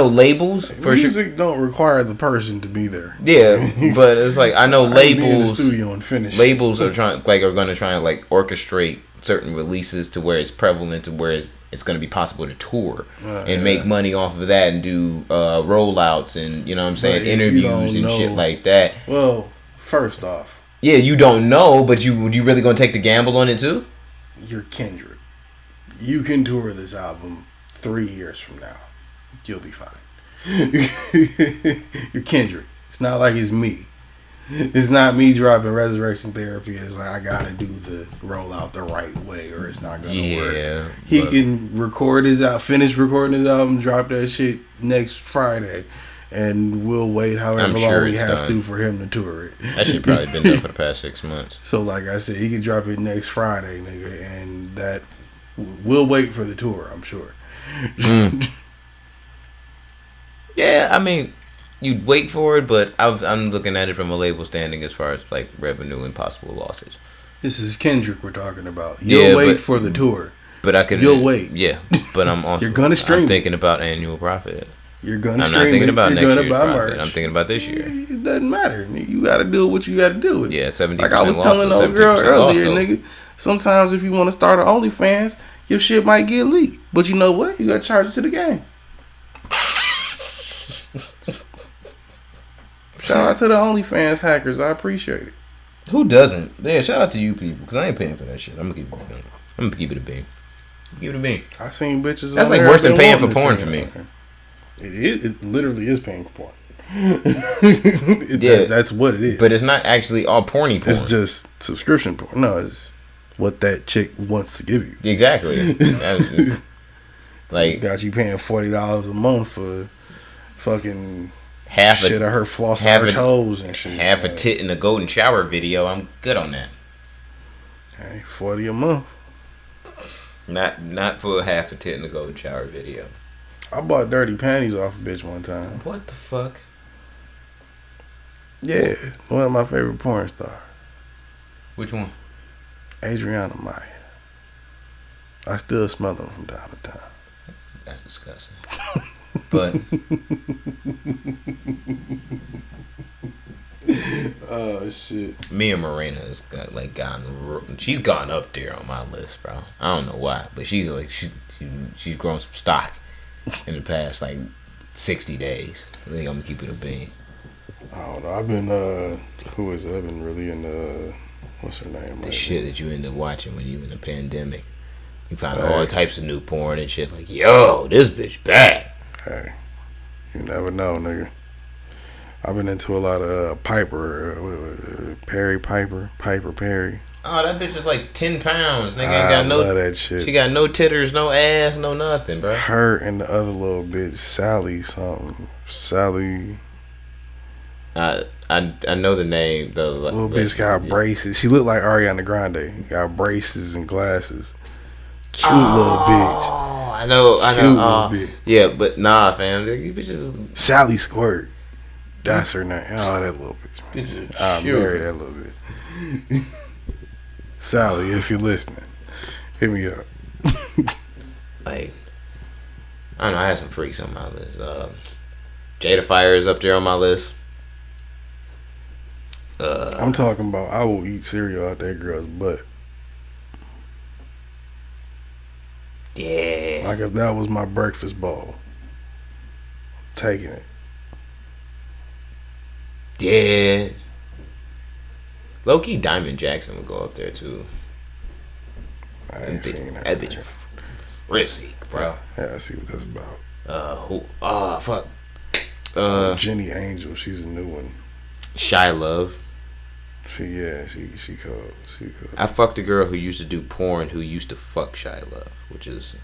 labels for music don't require the person to be there. Yeah, but it's like I know labels. In the studio and finish. Labels are going to try and like orchestrate certain releases to where it's prevalent to where it's going to be possible to tour and make money off of that and do rollouts and, you know what I'm saying, interviews and shit like that. Well, first off. Yeah, you don't know, but you really going to take the gamble on it too? You're Kendrick. You can tour this album 3 years from now. You'll be fine. You're Kendrick. It's not like it's me. It's not me dropping Resurrection Therapy. It's like I gotta do the rollout the right way, or it's not gonna work. He can finish recording his album, drop that shit next Friday, and we'll wait however long we have to for him to tour it. That shit probably been done for the past 6 months. So, like I said, he can drop it next Friday, nigga, and that we'll wait for the tour. I'm sure. Yeah, I mean, you'd wait for it, but I'm looking at it from a label standing as far as like revenue and possible losses. This is Kendrick we're talking about. You'll wait for the tour, but you'll wait. Yeah, but I'm also you're gonna stream. I'm thinking about annual profit. You're gonna. I'm stream not thinking about next year's profit. Merch. I'm thinking about this year. It doesn't matter. You got to do what you got to do. Yeah, 70%. Like I was telling old girl earlier, nigga. Sometimes if you want to start an OnlyFans, your shit might get leaked. But you know what? You got to charge it to the game. Shout out to the OnlyFans hackers. I appreciate it. Who doesn't? Yeah, shout out to you people, because I ain't paying for that shit. I'm gonna keep it a bean. I'm gonna keep it a bean. Keep it a bean. I seen bitches. That's like worse than paying for porn for me. It is. It literally is paying for porn. Yeah, that's what it is. But it's not actually all porny porn. It's just subscription porn. No, it's what that chick wants to give you. Exactly. Like got you paying $40 a month for fucking half shit of her flossing her toes and shit. Half a tit in the golden shower video. I'm good on that. Hey, $40 a month. Not for half a tit in the golden shower video. I bought dirty panties off a bitch one time. What the fuck? Yeah, one of my favorite porn stars. Which one? Adriana Maya. I still smell them from time to time. That's disgusting. But oh shit. Mia Morena has she's gone up there on my list, bro. I don't know why, but she's like she's grown some stock in the past like 60 days. I think I'm gonna keep it a bean. I don't know. I've been who is it? I've been really into what's her name? The shit that you end up watching when you in the pandemic. You find all types of new porn and shit like, yo, this bitch bad. Hey, you never know, nigga. I've been into a lot of Piper Perry. Oh, that bitch is like 10 pounds. Nigga ain't I got no. love that shit. She got no titters, no ass, no nothing, bro. Her and the other little bitch, Sally something. Sally. I know the name. The Little bitch got braces. She looked like Ariana Grande. Got braces and glasses. Cute little bitch. Oh, I know. Cute little bitch. Yeah, but nah, fam. You bitches. Sally Squirt. That's her name. Oh, that little bitch. Bitches I'll children. marry that little bitch. Sally, if you're listening, hit me up. Like, I don't know. I had some freaks on my list. Jada Fire is up there on my list. I'm talking about I will eat cereal out that girl's butt. Yeah. Like if that was my breakfast bowl, I'm taking it. Yeah. Low-key Diamond Jackson would go up there too. I ain't seen that. That bitch frizzy, bro. Yeah, I see what that's about. Who? Oh, fuck. Jenny Angel, she's a new one. Shy Love. She cold. I fucked a girl who used to do porn who used to fuck Shy Love, which is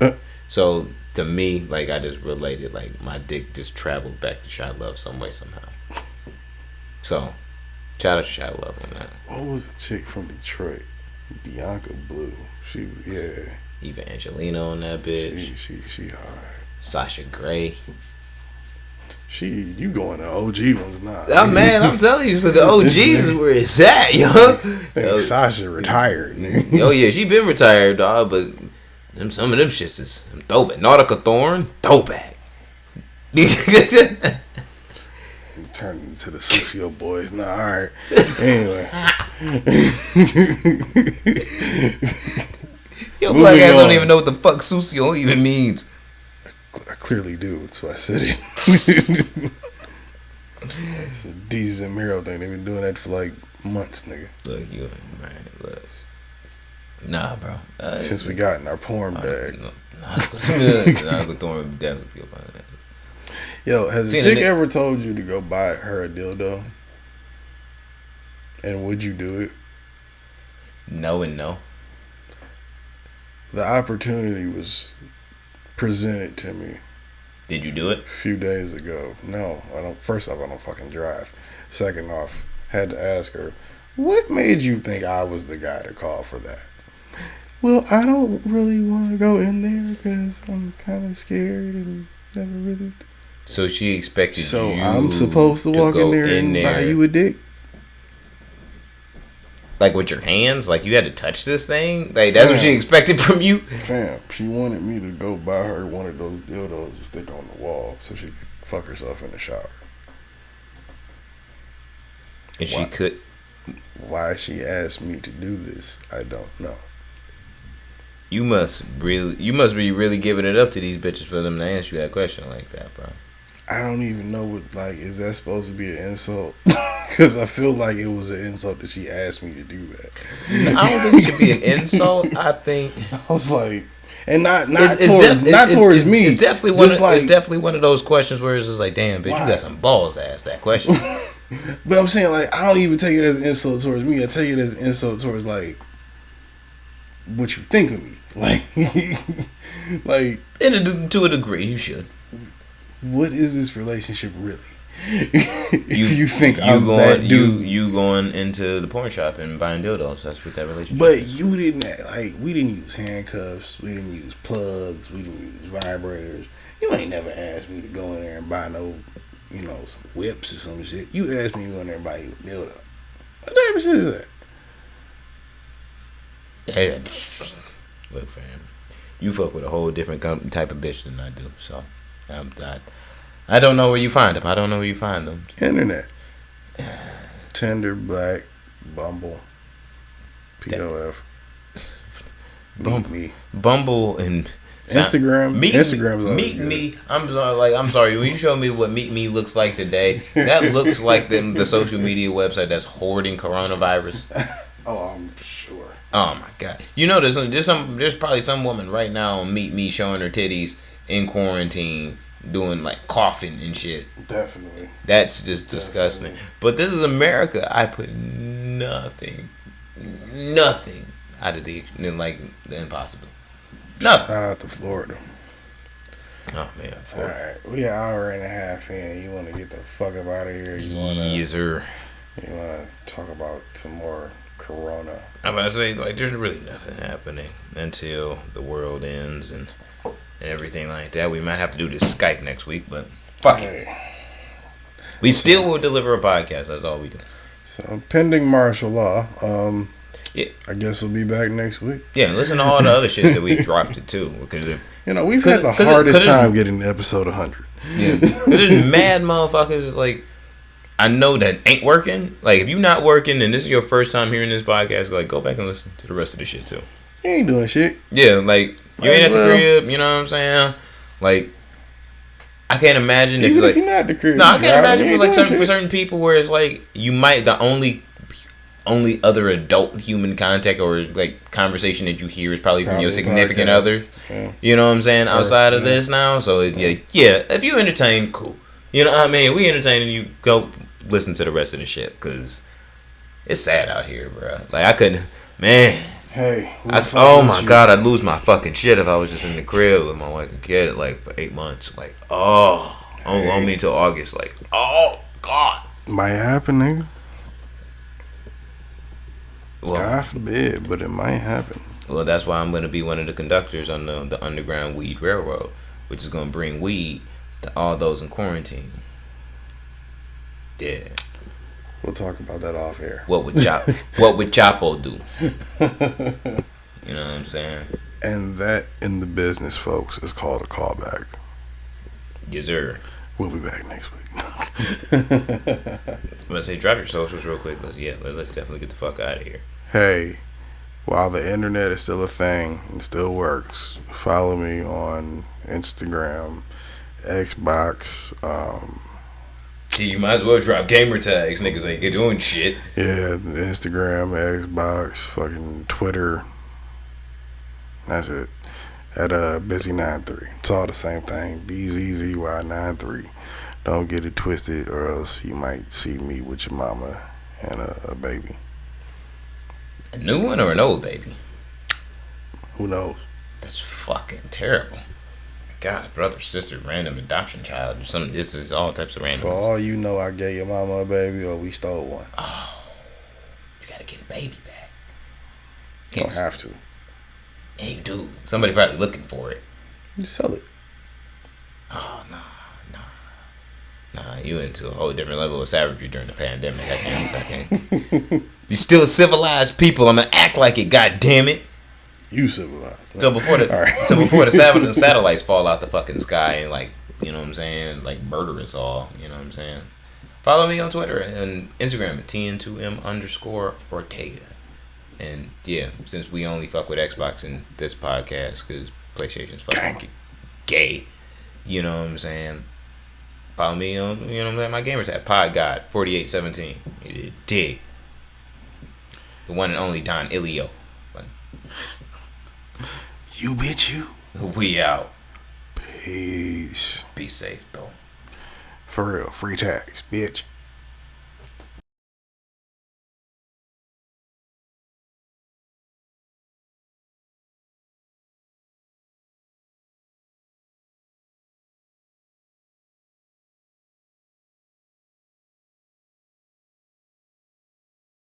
so to me, like I just related, like my dick just traveled back to Shy Love some way somehow. So, shout out to Shy Love on that. What was the chick from Detroit? Bianca Blue. Eva Angelina on that bitch. She hard. Sasha Grey. You going to OG ones now? Oh man, I'm telling you, so the OGs is where it's at, yo. Sasha retired. Oh yeah, she been retired, dog. But some of them shits is throwback. Nautica Thorn, throwback. Turned into the Sucio boys. Nah, all right. Anyway. Yo, black ass don't even know what the fuck Sucio even means. I clearly do. That's why I said it. It's a Deezus and Miro thing. They've been doing that for like months, nigga. Look, you man, look. Nah, bro. Since we got in our porn bag. Nautica Thorn definitely feel fine. Yo, has a chick ever told you to go buy her a dildo? And would you do it? No and no. The opportunity was presented to me. Did you do it? A few days ago. No, I don't. First off, I don't fucking drive. Second off, had to ask her, what made you think I was the guy to call for that? Well, I don't really want to go in there because I'm kind of scared and never really. So she expected So you I'm supposed to walk in there and buy you a dick? Like with your hands? Like you had to touch this thing? Like that's what she expected from you? Fam, she wanted me to go buy her one of those dildos to stick on the wall so she could fuck herself in the shower. And she could. Why she asked me to do this, I don't know. You must be really giving it up to these bitches for them to answer you that question like that, bro. I don't even know what, like, is that supposed to be an insult? Because I feel like it was an insult that she asked me to do that. I don't think it should be an insult. I think I was like, and not towards me. It's definitely one. It's definitely one of those questions where it's just like, damn, bitch, you got some balls to ask that question. But I'm saying, like, I don't even take it as an insult towards me. I take it as an insult towards, like, what you think of me. Like, To a degree, you should. What is this relationship really? You think I'm that dude? You going into the porn shop and buying dildos? That's what that relationship. But is. you didn't we didn't use handcuffs. We didn't use plugs. We didn't use vibrators. You ain't never asked me to go in there and buy no, some whips or some shit. You asked me to go in there and buy you a dildo. What type of shit is that? Hey, look, fam, you fuck with a whole different type of bitch than I do. So, I don't know where you find them. I don't know where you find them. Internet. Tinder, Black, Bumble, POF. Bumble and Instagram. Meet Me. I'm sorry. When you show me what Meet Me looks like today, that looks like the social media website that's hoarding coronavirus. Oh, I'm sure. Oh my god! There's probably some woman right now on Meet Me showing her titties in quarantine, doing like coughing and shit. Definitely. That's just disgusting. But this is America. I put nothing nothing out of the impossible. Nothing. Shout out to Florida. Oh man, All right, we an hour and a half in. You want to get the fuck up out of here? Yes, sir. You want to talk about some more Corona? I'm about to say, like, there's really nothing happening until the world ends and everything like that. We might have to do this Skype next week, but fuck it. We still will deliver a podcast. That's all we do. So, pending martial law, yeah. I guess we'll be back next week. Yeah, listen to all the other shit that we dropped it too, because we've had the hardest time getting to episode 100. Yeah, because there's mad motherfuckers like I know that ain't working. Like, if you're not working and this is your first time hearing this podcast, like, go back and listen to the rest of the shit too. You ain't doing shit. Yeah, like you ain't at the crib. You know what I'm saying? Like, I can't imagine if you're like not at the crib. No, I can't imagine for certain people where it's like you might the only other adult human contact or like conversation that you hear is probably from your significant other. Yeah. You know what I'm saying? Outside of this now, so yeah, if you entertain, cool. You know what I mean? We entertaining you. Go listen to the rest of the shit because it's sad out here, bro. Like I couldn't, man. Hey, oh my God, I'd lose my fucking shit if I was just in the crib with my wife and kid like for 8 months. Like, on me till August. Like, oh God, might happen, nigga. Well, God forbid, but it might happen. Well, that's why I'm going to be one of the conductors on the Underground Weed Railroad, which is going to bring weed to all those in quarantine. Yeah. We'll talk about that off air. What would Chapo do? You know what I'm saying? And that in the business, folks, is called a callback. Yes, sir. We'll be back next week. I'm gonna say, drop your socials real quick. Let's definitely get the fuck out of here. Hey, while the internet is still a thing and still works, follow me on Instagram, Xbox. You might as well drop gamer tags. Niggas ain't doing shit. Yeah, Instagram, Xbox, fucking Twitter. That's it. At Busy93. It's all the same thing. BZZY93. Don't get it twisted, or else you might see me with your mama and a baby. A new one or an old baby? Who knows? That's fucking terrible. God, brother, sister, random adoption child, or something. This is all types of random. For all you know, I gave your mama a baby, or we stole one. Oh, you gotta get a baby back. You don't have to. Yeah, you do. Somebody probably looking for it. Just sell it. Oh, nah. You into a whole different level of savagery during the pandemic. I can't. You still civilized people. I'm gonna act like it. God damn it. You civilized. So before the satellites fall out the fucking sky and like, you know what I'm saying, like murder us all. You know what I'm saying. Follow me on Twitter and Instagram at TN2M_Ortega. And yeah, since we only fuck with Xbox in this podcast because PlayStation's fucking gay. You know what I'm saying. Follow me on, you know what I'm saying, my gamer tag, PodGod4817. You dig. The one and only Don Ilio. You bitch you. We out. Peace. Be safe though. For real, free tags, bitch.